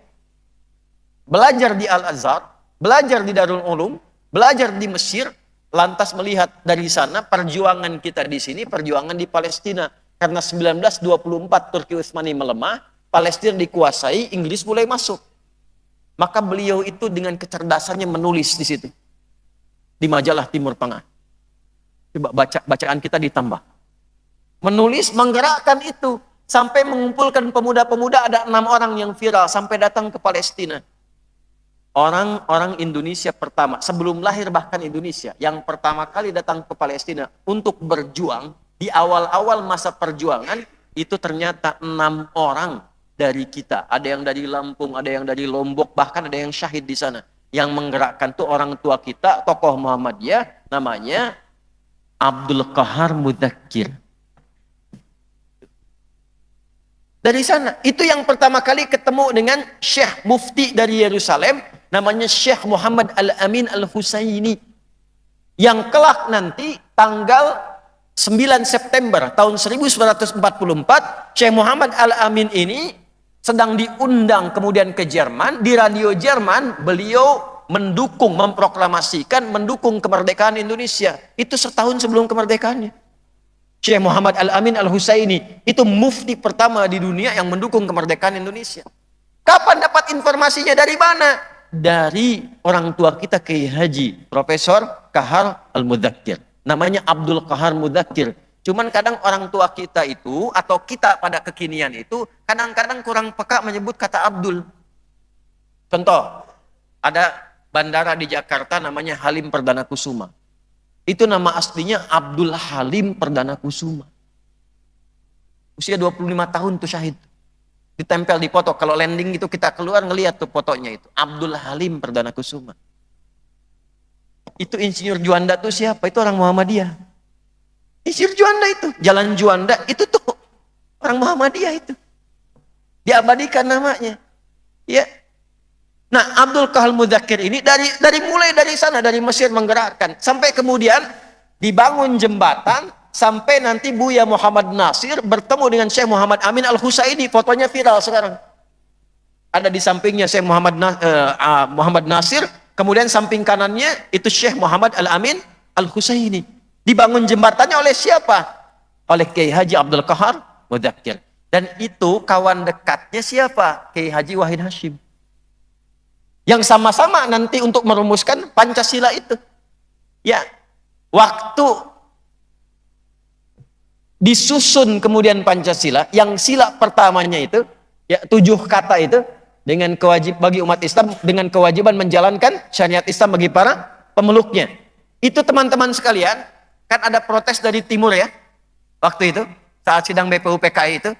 belajar di Al-Azhar, belajar di Darul Ulum, belajar di Mesir, lantas melihat dari sana perjuangan kita di sini, perjuangan di Palestina, karena 1924 Turki Utsmani melemah, Palestina dikuasai, Inggris mulai masuk, maka beliau itu dengan kecerdasannya menulis di situ, di majalah Timur Tengah. Coba bacaan kita ditambah. Menulis, menggerakkan itu. Sampai mengumpulkan pemuda-pemuda, ada 6 orang yang viral. Sampai datang ke Palestina. Orang-orang Indonesia pertama, sebelum lahir bahkan Indonesia, yang pertama kali datang ke Palestina untuk berjuang, Di awal-awal masa perjuangan, itu ternyata 6 orang dari kita. Ada yang dari Lampung, ada yang dari Lombok, bahkan ada yang syahid di sana. Yang menggerakkan tuh orang tua kita, tokoh Muhammadiyah, namanya Abdul Qahar Mudzakkir. Dari sana, itu yang pertama kali ketemu dengan Syekh Mufti dari Yerusalem, namanya Syekh Muhammad Al-Amin Al-Husaini. Yang kelak nanti tanggal 9 September tahun 1944, Syekh Muhammad Al-Amin ini sedang diundang kemudian ke Jerman. Di radio Jerman, beliau mendukung, memproklamasikan, mendukung kemerdekaan Indonesia. Itu setahun sebelum kemerdekaannya. Syekh Muhammad Al-Amin Al-Husaini itu mufti pertama di dunia yang mendukung kemerdekaan Indonesia. Kapan dapat informasinya? Dari mana? Dari orang tua kita, Kiai Haji Profesor Qahar Al-Mudzakkir. Namanya Abdul Qahar Mudzakkir. Cuman kadang orang tua kita itu, atau kita pada kekinian itu, kadang-kadang kurang peka menyebut kata Abdul. Contoh, ada bandara di Jakarta namanya Halim Perdana Kusuma. Itu nama aslinya Abdul Halim Perdana Kusuma. Usia 25 tahun tuh syahid. Ditempel di foto. Kalau landing itu kita keluar ngelihat tuh fotonya itu. Abdul Halim Perdana Kusuma. Itu Insinyur Juanda tuh siapa? Itu orang Muhammadiyah. Insinyur Juanda itu. Jalan Juanda itu tuh orang Muhammadiyah itu. Diabadikan namanya. Ya. Nah, Abdul Qahar Mudzakkir ini mulai dari sana, dari Mesir menggerakkan sampai kemudian dibangun jembatan sampai nanti Buya Muhammad Nasir bertemu dengan Syekh Muhammad Amin Al-Husaini. Fotonya viral sekarang. Ada di sampingnya Syekh Muhammad Nasir, kemudian samping kanannya itu Syekh Muhammad Al-Amin Al-Husaini. Dibangun jembatannya oleh siapa? Oleh Kiai Haji Abdul Qahar Mudzakkir. Dan itu kawan dekatnya siapa? Kiai Haji Wahid Hasyim. Yang sama-sama nanti untuk merumuskan Pancasila itu. Ya, waktu disusun kemudian Pancasila, yang sila pertamanya itu, ya 7 kata itu, dengan bagi umat Islam, dengan kewajiban menjalankan syariat Islam bagi para pemeluknya. Itu teman-teman sekalian, kan ada protes dari timur ya, waktu itu, saat sidang BPUPKI itu.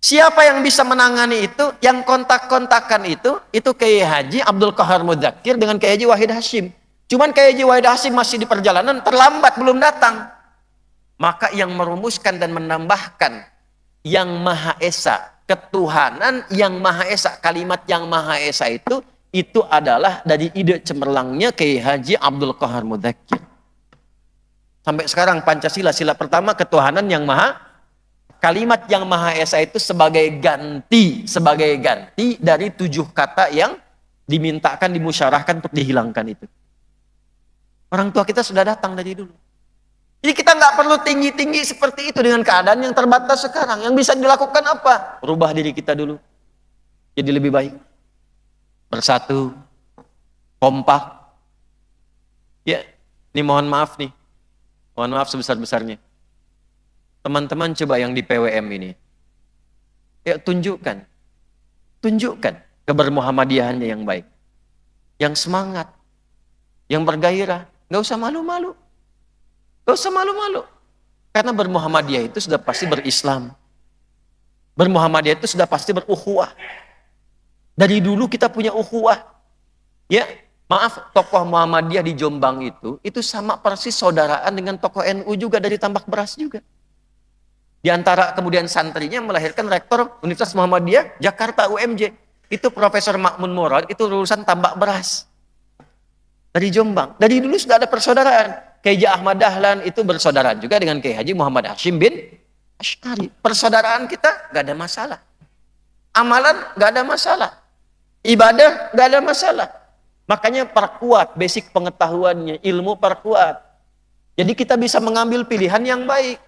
Siapa yang bisa menangani itu? Yang kontak-kontakan itu Kiai Haji Abdul Qahar Mudzakkir dengan Kiai Haji Wahid Hasyim. Cuman Kiai Haji Wahid Hasyim masih di perjalanan, terlambat, belum datang. Maka yang merumuskan dan menambahkan yang Maha Esa, ketuhanan yang Maha Esa, kalimat yang Maha Esa itu adalah dari ide cemerlangnya Kiai Haji Abdul Qahar Mudzakkir. Sampai sekarang Pancasila, sila pertama ketuhanan yang Maha. Kalimat yang Maha Esa itu sebagai ganti dari 7 kata yang dimintakan, dimusyarahkan untuk dihilangkan itu. Orang tua kita sudah datang dari dulu. Jadi kita nggak perlu tinggi-tinggi seperti itu dengan keadaan yang terbatas sekarang. Yang bisa dilakukan apa? Rubah diri kita dulu. Jadi lebih baik. Bersatu. Kompak. Ya, ini mohon maaf nih. Mohon maaf sebesar-besarnya. Teman-teman coba yang di PWM ini. Ya, tunjukkan kebermuhammadiyahannya yang baik. Yang semangat. Yang bergairah. Gak usah malu-malu. Karena bermuhammadiyah itu sudah pasti berislam. Bermuhammadiyah itu sudah pasti berukhuwah. Dari dulu kita punya ukhuwah. Ya, maaf, tokoh Muhammadiyah di Jombang itu sama persis saudaraan dengan tokoh NU juga dari Tambak Beras juga. Di antara kemudian santrinya melahirkan rektor Universitas Muhammadiyah Jakarta UMJ. Itu Profesor Makmun Murad, itu lulusan Tambak Beras. Dari Jombang. Dari dulu sudah ada persaudaraan. Kiai Haji Ahmad Dahlan itu bersaudara juga dengan Kiai Haji Muhammad Hashim bin Asy'ari. Persaudaraan kita gak ada masalah. Amalan gak ada masalah. Ibadah gak ada masalah. Makanya perkuat basic pengetahuannya, ilmu perkuat. Jadi kita bisa mengambil pilihan yang baik.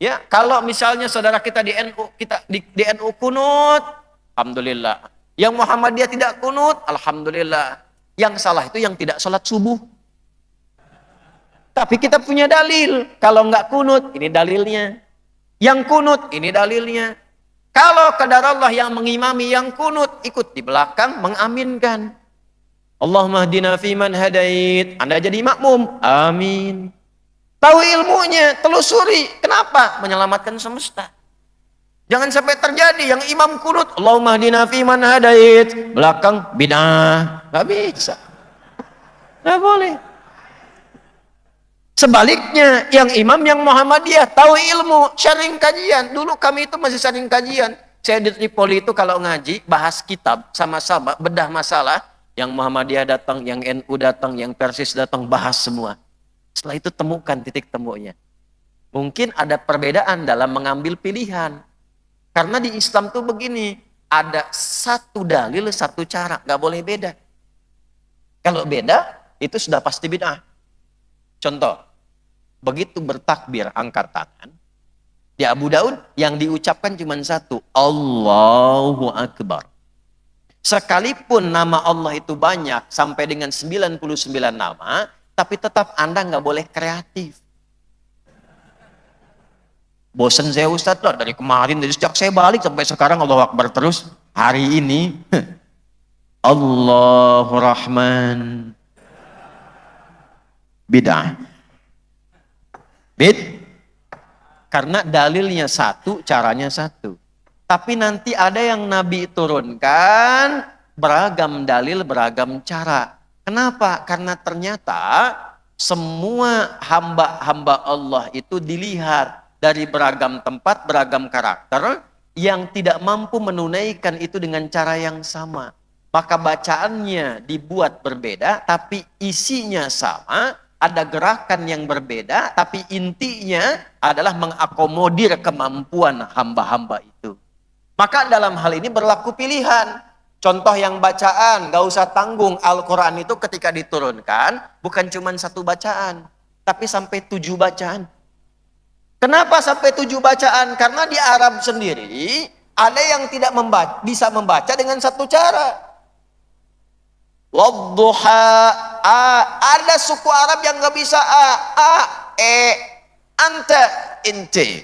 Ya, kalau misalnya saudara kita di NU, di NU kunut, alhamdulillah. Yang Muhammadiyah tidak kunut, alhamdulillah. Yang salah itu yang tidak sholat subuh. Tapi kita punya dalil. Kalau nggak kunut, ini dalilnya. Yang kunut, ini dalilnya. Kalau qadarullah yang mengimami yang kunut, ikut di belakang mengaminkan. Allahumma hdina fiman hadait. Anda jadi makmum. Amin. Tahu ilmunya, telusuri. Kenapa? Menyelamatkan semesta. Jangan sampai terjadi yang imam kunut, Allahumma hdina fi man hadait, belakang bid'ah. Nggak bisa. Nggak boleh. Sebaliknya, yang imam yang Muhammadiyah, tahu ilmu, sharing kajian. Dulu kami itu masih sharing kajian. Saya di Tripoli itu kalau ngaji, bahas kitab sama-sama, bedah masalah. Yang Muhammadiyah datang, yang NU datang, yang Persis datang, bahas semua. Setelah itu temukan titik temunya. Mungkin ada perbedaan dalam mengambil pilihan. Karena di Islam tuh begini, ada satu dalil, satu cara, nggak boleh beda. Kalau beda, itu sudah pasti bid'ah. Contoh, begitu bertakbir angkat tangan, di Abu Daud yang diucapkan cuma satu, Allahu Akbar. Sekalipun nama Allah itu banyak, sampai dengan 99 nama, tapi tetap Anda nggak boleh kreatif. Bosen saya Ustadz lah, dari kemarin, dari sejak saya balik sampai sekarang Allahu Akbar terus. Hari ini, Allahu Rahman. Bid'ah. Karena dalilnya satu, caranya satu. Tapi nanti ada yang Nabi turunkan, beragam dalil, beragam cara. Kenapa? Karena ternyata semua hamba-hamba Allah itu dilihat dari beragam tempat, beragam karakter, yang tidak mampu menunaikan itu dengan cara yang sama. Maka bacaannya dibuat berbeda, tapi isinya sama, ada gerakan yang berbeda, tapi intinya adalah mengakomodir kemampuan hamba-hamba itu. Maka dalam hal ini berlaku pilihan. Contoh yang bacaan, gak usah tanggung. Al-Quran itu ketika diturunkan, bukan cuma satu bacaan, tapi sampai 7 bacaan. Kenapa sampai 7 bacaan? Karena di Arab sendiri ada yang tidak bisa membaca dengan satu cara. Wadduha, ada suku Arab yang nggak bisa anta, inti.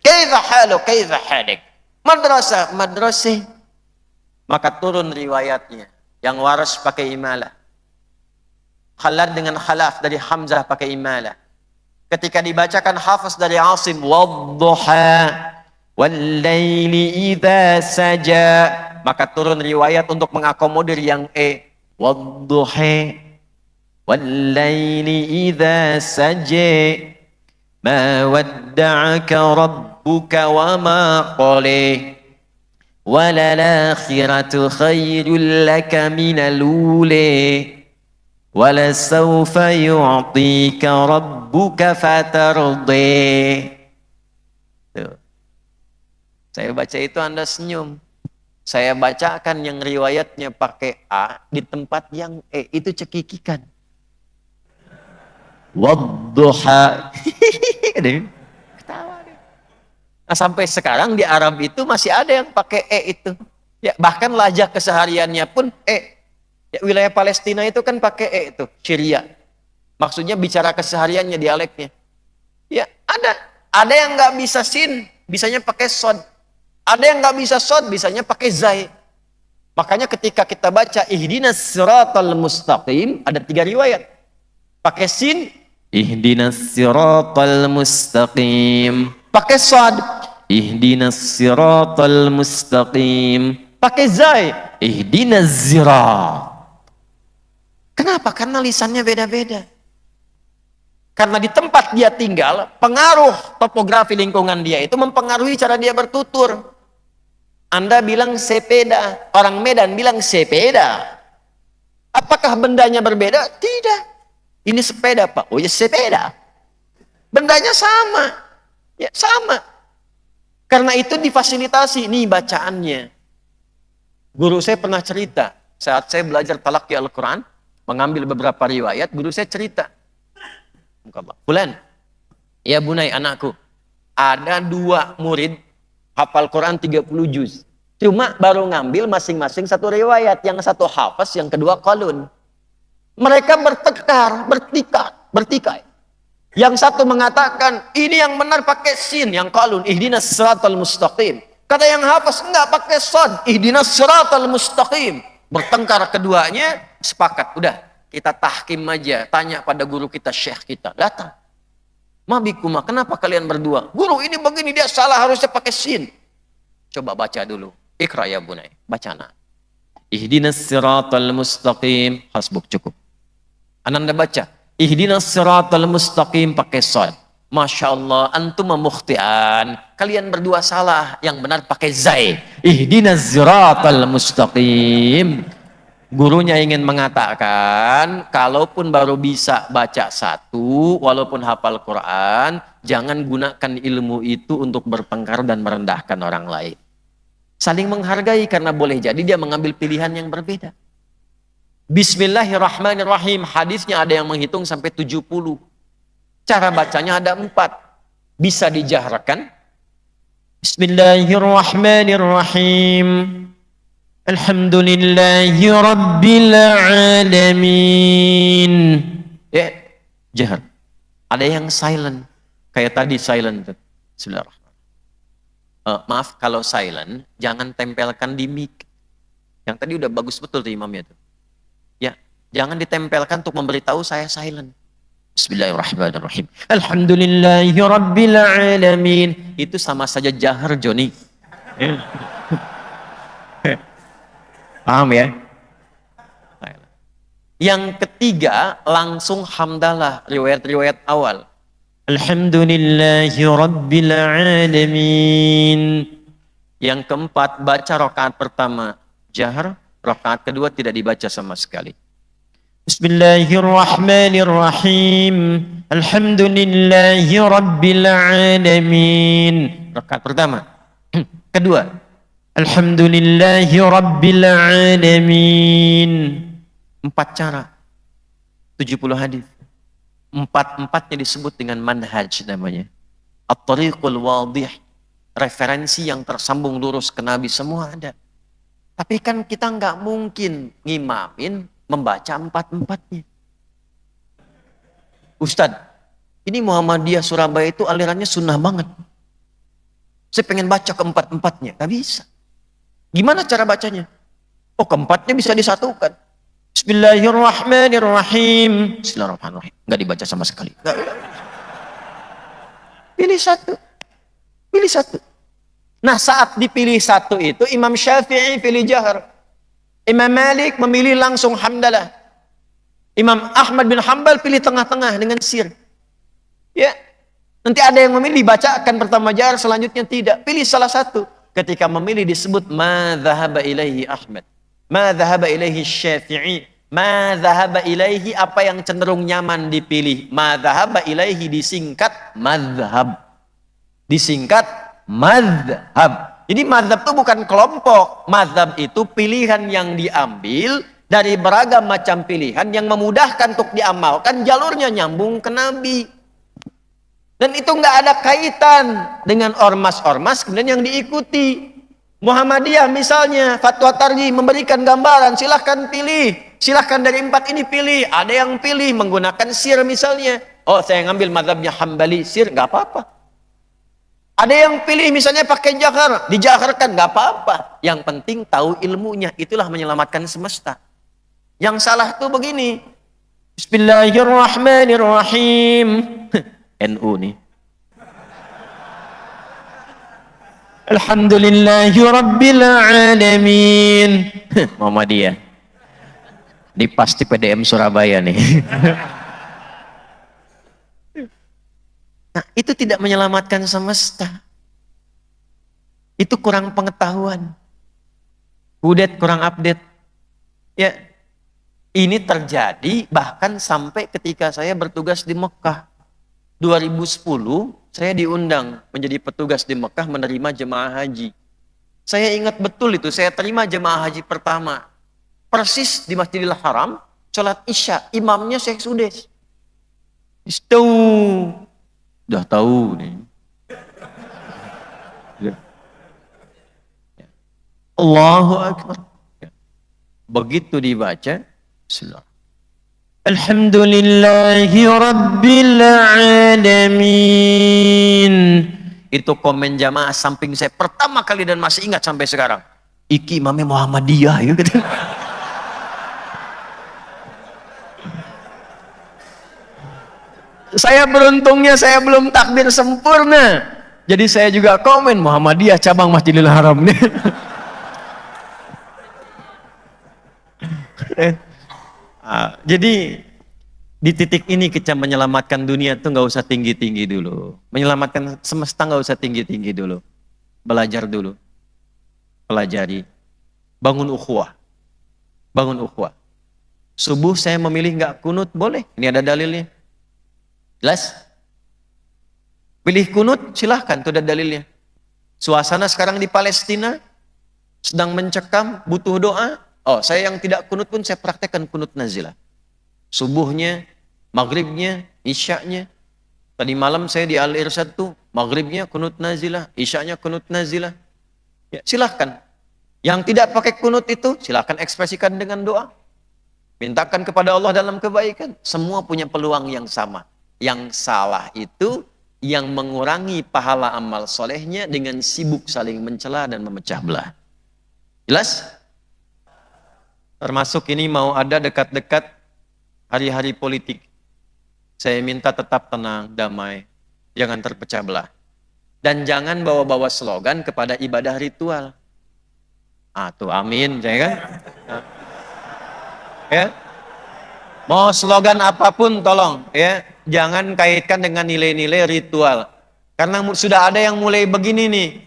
Kaifa halu, kaifa halik. Madrasah, madrasih. Maka turun riwayatnya. Yang waras pakai imalah. Khalad dengan khalaf dari Hamzah pakai imalah. Ketika dibacakan Hafiz dari Asim, wadduha wallaili idza saja, maka turun riwayat untuk mengakomodir yang wadduha wallaili idza saja ma wadda'aka rabbuka wa ma qala walal akhiratu khairul laka minal ula وَلَسَوْفَ يُعْطِيكَ رَبُّكَ فَتَرْضَى. Saya baca itu Anda senyum. Saya bacakan yang riwayatnya pakai A di tempat yang itu cekikikan. Wadduha. Ketawa deh. Nah, sampai sekarang di Arab itu masih ada yang pakai itu. Ya, bahkan lajah kesehariannya pun Ya, wilayah Palestina itu kan pakai itu, Syria. Maksudnya bicara kesehariannya, dialeknya. Ya, ada yang nggak bisa sin, bisanya pakai sod. Ada yang nggak bisa sod, bisanya pakai zai. Makanya ketika kita baca ihdinas siratal mustaqim, ada 3 riwayat. Pakai sin, ihdinas siratal mustaqim. Pakai sod, ihdinas siratal mustaqim. Pakai zai, ihdinas zirat. Kenapa? Karena lisannya beda-beda. Karena di tempat dia tinggal, pengaruh topografi lingkungan dia itu mempengaruhi cara dia bertutur. Anda bilang sepeda, orang Medan bilang sepeda. Apakah bendanya berbeda? Tidak. Ini sepeda, Pak. Oh ya sepeda. Bendanya sama. Ya sama. Karena itu difasilitasi. Nih bacaannya. Guru saya pernah cerita, saat saya belajar talaqi Al-Quran, mengambil beberapa riwayat, guru saya cerita. Fulan, ya bunai anakku, ada 2 murid hafal Quran 30 juz. Cuma baru ngambil masing-masing 1 riwayat, yang satu hafaz, yang kedua qalun. Mereka bertikai. Yang satu mengatakan, ini yang benar pakai sin, yang qalun, ihdinas siratal mustaqim. Kata yang hafaz, enggak pakai sad, ihdinas siratal mustaqim. Bertengkar keduanya, sepakat. Udah, kita tahkim aja. Tanya pada guru kita, syekh kita. Datang. Ma bikuma, kenapa kalian berdua? Guru ini begini, dia salah, harusnya pakai sin. Coba baca dulu. Iqra ya bunai, bacana. Ihdinas siratal mustaqim. Hasbuk, cukup. Ananda baca. Ihdinas siratal mustaqim pakai shad. Masya Allah, antum mukhtian. Kalian berdua salah, yang benar pakai zai. Ihdinas siratal mustaqim. Gurunya ingin mengatakan, kalaupun baru bisa baca satu, walaupun hafal Quran, jangan gunakan ilmu itu untuk bertengkar dan merendahkan orang lain. Saling menghargai, karena boleh jadi dia mengambil pilihan yang berbeda. Bismillahirrahmanirrahim. Hadisnya ada yang menghitung sampai 70. Cara bacanya ada 4. Bisa dijaharkan. Bismillahirrahmanirrahim. Alhamdulillahi Rabbil Alamin. Ya, jahar. Ada yang silent. Kayak tadi silent. Bismillahirrahmanirrahim. Maaf kalau silent, jangan tempelkan di mic. Yang tadi udah bagus betul tuh imamnya tuh. Ya, jangan ditempelkan untuk memberitahu saya silent. Bismillahirrahmanirrahim. Alhamdulillahi Rabbil Alamin. Itu sama saja jahar, Joni. Paham ya? Yang ketiga, langsung hamdalah, riwayat-riwayat awal. Alhamdulillahi Rabbil Alamin. Yang keempat, baca rakaat pertama jahar, rakaat kedua tidak dibaca sama sekali. Bismillahirrahmanirrahim. Alhamdulillahi Rabbil Alamin. Rakaat pertama. Kedua, Alhamdulillahi Rabbil Alamin. 4 cara. 70 hadis. 4-4-nya disebut dengan manhaj namanya. At-tariqul wadih. Referensi yang tersambung lurus ke Nabi semua ada. Tapi kan kita nggak mungkin ngimamin membaca 4-4-nya. Ustadz, ini Muhammadiyah Surabaya itu alirannya sunnah banget. Saya pengen baca ke-4-4-nya. Nggak bisa. Gimana cara bacanya? Oh, keempatnya bisa disatukan. Bismillahirrahmanirrahim. Bismillahirrahmanirrahim. Nggak dibaca sama sekali. Nggak. Pilih satu. Pilih satu. Nah, saat dipilih satu itu, Imam Syafi'i pilih jahar. Imam Malik memilih langsung hamdalah. Imam Ahmad bin Hanbal pilih tengah-tengah dengan sir. Ya. Nanti ada yang memilih bacakan pertama jahar, selanjutnya tidak. Pilih salah satu. Ketika memilih disebut ma dhahaba ilaihi Ahmad, ma dhahaba ilaihi Syafi'i, ma dhahaba ilaihi apa yang cenderung nyaman dipilih. Ma dhahaba ilaihi disingkat madhab. Disingkat madhab. Jadi madhab itu bukan kelompok. Madhab itu pilihan yang diambil dari beragam macam pilihan yang memudahkan untuk diamalkan, jalurnya nyambung ke Nabi. Dan itu nggak ada kaitan dengan ormas-ormas kemudian yang diikuti. Muhammadiyah misalnya, Fatwa Tarji memberikan gambaran, silahkan pilih. Silahkan dari 4 ini pilih. Ada yang pilih menggunakan sir misalnya. Oh, saya ngambil mazhabnya Hambali, sir, nggak apa-apa. Ada yang pilih misalnya pakai jahar, dijaharkan, nggak apa-apa. Yang penting tahu ilmunya, itulah menyelamatkan semesta. Yang salah tuh begini. Bismillahirrahmanirrahim. NU nih. Alhamdulillahi Rabbil Alamin. Muhammadiyah. Ini pasti PDM Surabaya nih. Nah, itu tidak menyelamatkan semesta. Itu kurang pengetahuan. Udet kurang update. Ya, ini terjadi bahkan sampai ketika saya bertugas di Mekah. 2010 saya diundang menjadi petugas di Mekah menerima jemaah haji. Saya ingat betul itu, saya terima jemaah haji pertama. Persis di Masjidil Haram, sholat Isya, imamnya Syekh Sudes. Udah tahu nih. Allahu Akbar. Begitu dibaca, Bismillah. Alhamdulillahi Rabbil Alamin. Itu komen jamaah samping saya pertama kali dan masih ingat sampai sekarang. Iki imamnya Muhammadiyah ya gitu. Saya beruntungnya saya belum takbir sempurna. Jadi saya juga komen Muhammadiyah cabang Masjidil Haram nih. Jadi di titik ini kita menyelamatkan dunia tuh nggak usah tinggi-tinggi dulu. Menyelamatkan semesta nggak usah tinggi-tinggi dulu. Belajar dulu. Pelajari. Bangun ukhuwah. Bangun ukhuwah. Subuh saya memilih nggak kunut, boleh. Ini ada dalilnya. Jelas? Pilih kunut, silahkan, itu ada dalilnya. Suasana sekarang di Palestina sedang mencekam, butuh doa. Oh, saya yang tidak kunut pun saya praktekkan kunut nazilah. Subuhnya, maghribnya, isyaknya. Tadi malam saya di Al-Irsyad tuh, maghribnya kunut nazilah, isyaknya kunut nazilah. Ya, silahkan. Yang tidak pakai kunut itu, silahkan ekspresikan dengan doa. Mintakan kepada Allah dalam kebaikan. Semua punya peluang yang sama. Yang salah itu yang mengurangi pahala amal solehnya dengan sibuk saling mencela dan memecah belah. Jelas? Termasuk ini mau ada dekat-dekat hari-hari politik. Saya minta tetap tenang, damai. Jangan terpecah belah. Dan jangan bawa-bawa slogan kepada ibadah ritual. Tuh amin, ya kan? Ya. Mau slogan apapun tolong ya, jangan kaitkan dengan nilai-nilai ritual. Karena sudah ada yang mulai begini nih.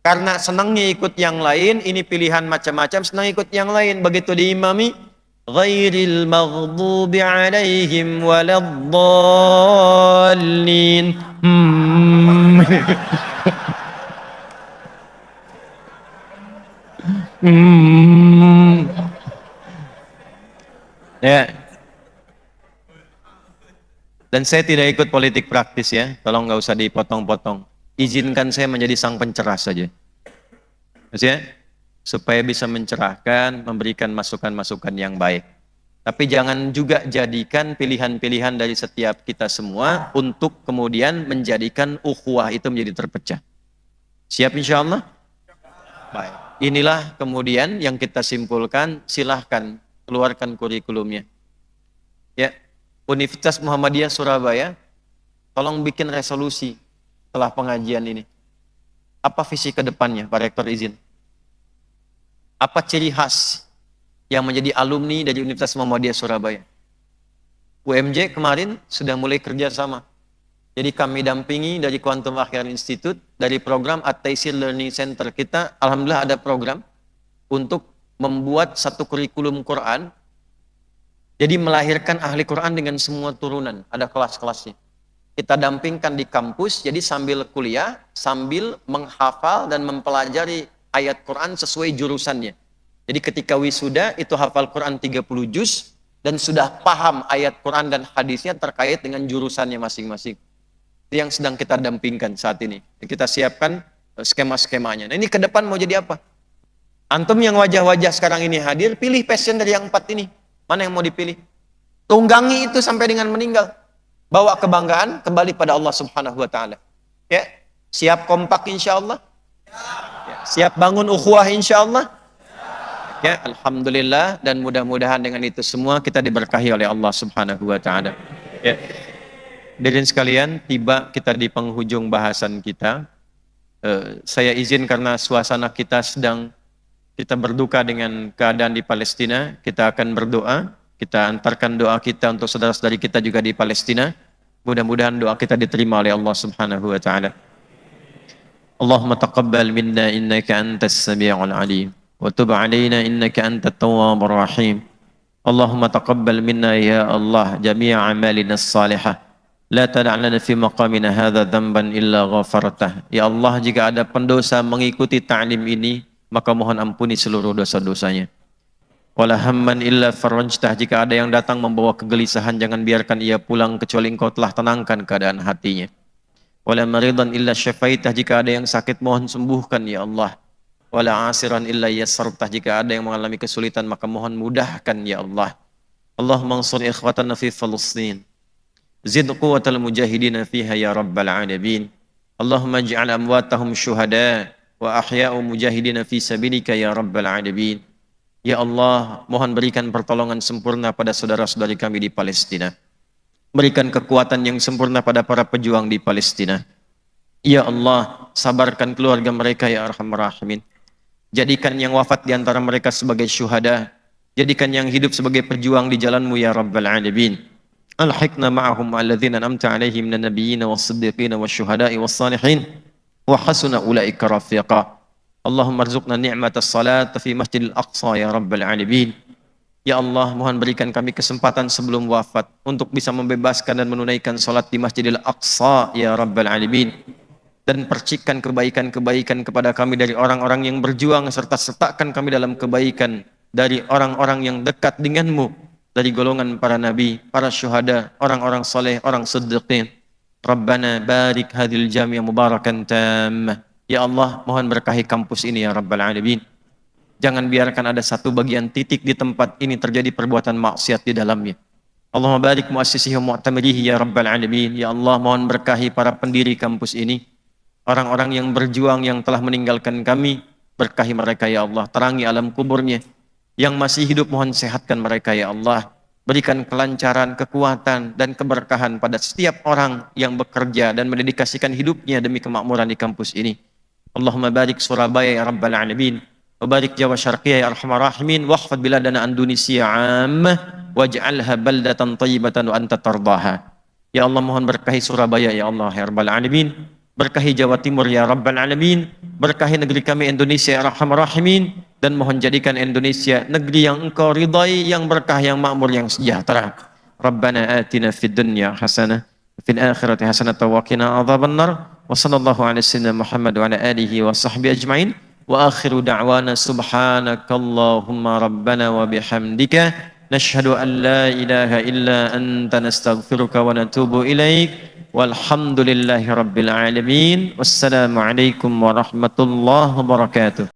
Karena senangnya ikut yang lain, ini pilihan macam-macam, senang ikut yang lain. Begitu diimami, ghairil maghdubi alaihim waladdallin. Ya. Dan saya tidak ikut politik praktis ya, tolong nggak usah dipotong-potong. Izinkan saya menjadi sang pencerah saja. Ya? Supaya bisa mencerahkan, memberikan masukan-masukan yang baik. Tapi jangan juga jadikan pilihan-pilihan dari setiap kita semua untuk kemudian menjadikan ukhuwah itu menjadi terpecah. Siap insya Allah? Baik. Inilah kemudian yang kita simpulkan, silahkan keluarkan kurikulumnya. Ya, Universitas Muhammadiyah Surabaya, tolong bikin resolusi setelah pengajian ini. Apa visi ke depannya, Pak Rektor izin? Apa ciri khas yang menjadi alumni dari Universitas Muhammadiyah Surabaya? UMJ kemarin sudah mulai kerjasama. Jadi kami dampingi dari Quantum Akhiran Institute, dari program At-Taisir Learning Center kita, alhamdulillah ada program untuk membuat satu kurikulum Quran. Jadi melahirkan ahli Quran dengan semua turunan, ada kelas-kelasnya. Kita dampingkan di kampus, jadi sambil kuliah, sambil menghafal dan mempelajari ayat Quran sesuai jurusannya. Jadi ketika wisuda, itu hafal Quran 30 juz, dan sudah paham ayat Quran dan hadisnya terkait dengan jurusannya masing-masing. Itu yang sedang kita dampingkan saat ini. Kita siapkan skema-skemanya. Nah ini ke depan mau jadi apa? Antum yang wajah-wajah sekarang ini hadir, pilih passion dari yang 4 ini. Mana yang mau dipilih? Tunggangi itu sampai dengan meninggal. Bawa kebanggaan kembali pada Allah Subhanahu wa taala. Ya, siap kompak insyaallah? Ya, siap bangun ukhuwah insyaallah? Ya, alhamdulillah, dan mudah-mudahan dengan itu semua kita diberkahi oleh Allah Subhanahu wa taala. Ya. Hadirin sekalian, tiba kita di penghujung bahasan kita. Saya izin karena suasana kita sedang kita berduka dengan keadaan di Palestina, kita akan berdoa, kita antarkan doa kita untuk saudara-saudari kita juga di Palestina. Mudah-mudahan doa kita diterima oleh Allah Subhanahu wa taala. Allahumma taqabbal minna innaka antas sami'ul alim wa tub 'alaina innaka antat tawwabur rahim. Allahumma taqabbal minna ya Allah jami'a a'malina as-salihah. La tada' lana fi maqamina hadza dhanban illa ghafartah. Ya Allah, jika ada pendosa mengikuti ta'lim ini, maka mohon ampuni seluruh dosa-dosanya. Wala hamman illa farajtah, jika ada yang datang membawa kegelisahan, jangan biarkan ia pulang kecuali engkau telah tenangkan keadaan hatinya. Wala maridan illa syafaitah, jika ada yang sakit mohon sembuhkan ya Allah. Wala asiran illa yassartah, jika ada yang mengalami kesulitan maka mohon mudahkan ya Allah. Allahumma ansur ikhwatana fi Palestin. Zid quwwatal mujahidina fiha ya rabbal alamin. Allahumma ij'al amwatahum syuhada wa ahya'u mujahidina fi sabilika ya rabbal alamin. Ya Allah, mohon berikan pertolongan sempurna pada saudara-saudari kami di Palestina. Berikan kekuatan yang sempurna pada para pejuang di Palestina. Ya Allah, sabarkan keluarga mereka ya Arhamar Rahimin. Jadikan yang wafat di antara mereka sebagai syuhada. Jadikan yang hidup sebagai pejuang di jalan-Mu ya Rabbal Alamin. Alhiqna ma'ahum alladhina an'amta 'alaihim minan nabiyyin was-siddiqin wasyuhada'i was-salihin wa hasuna ulaika rafiqa. Allahumma arzuqna ni'matas salat fi Masjidil Aqsa ya Rabbal Alamin. Ya Allah, mohon berikan kami kesempatan sebelum wafat untuk bisa membebaskan dan menunaikan salat di Masjidil Aqsa ya Rabbal Alamin. Dan percikan kebaikan-kebaikan kepada kami dari orang-orang yang berjuang serta sertakan kami dalam kebaikan dari orang-orang yang dekat denganmu, dari golongan para nabi, para syuhada, orang-orang soleh, orang siddiqin. Rabbana barik hadhil jami'a mubarakan tammah. Ya Allah, mohon berkahi kampus ini ya Rabbal Alamin. Jangan biarkan ada satu bagian titik di tempat ini terjadi perbuatan maksiat di dalamnya. Allahumma barik muassisihi wa mu'tamirihi ya Rabbal Alamin. Ya Allah, mohon berkahi para pendiri kampus ini. Orang-orang yang berjuang yang telah meninggalkan kami, berkahi mereka ya Allah, terangi alam kuburnya. Yang masih hidup mohon sehatkan mereka ya Allah. Berikan kelancaran, kekuatan, dan keberkahan pada setiap orang yang bekerja dan mendedikasikan hidupnya demi kemakmuran di kampus ini. Allahumma barik Surabaya ya Rabbal Alamin. Wabarik Jawa Syarqiyah ya Arhamar Rahimin. Wahfad biladana Indonesia ammah. Waj'alha baldatan tayyibatan wa anta tardaha. Ya Allah, mohon berkahi Surabaya ya Allah ya Rabbal Alamin. Berkahi Jawa Timur ya Rabbal Alamin. Berkahi negeri kami Indonesia ya Arhamar Rahimin. Dan mohon jadikan Indonesia negeri yang Engkau ridai, yang berkah, yang makmur, yang sejahtera. Rabbana atina fid dunya hasanah, fil akhirati hasanah wa qina adzabannar. Wa sallallahu ala sayyidina Muhammad wa ala alihi wa sahbihi ajma'in. Wa akhiru da'wana subhanakallahumma rabbana wa bihamdika nashhadu an la ilaha illa anta nastaghfiruka wa natubu ilaik. Walhamdulillahi rabbil alamin. Wassalamu alaikum warahmatullahi wabarakatuh.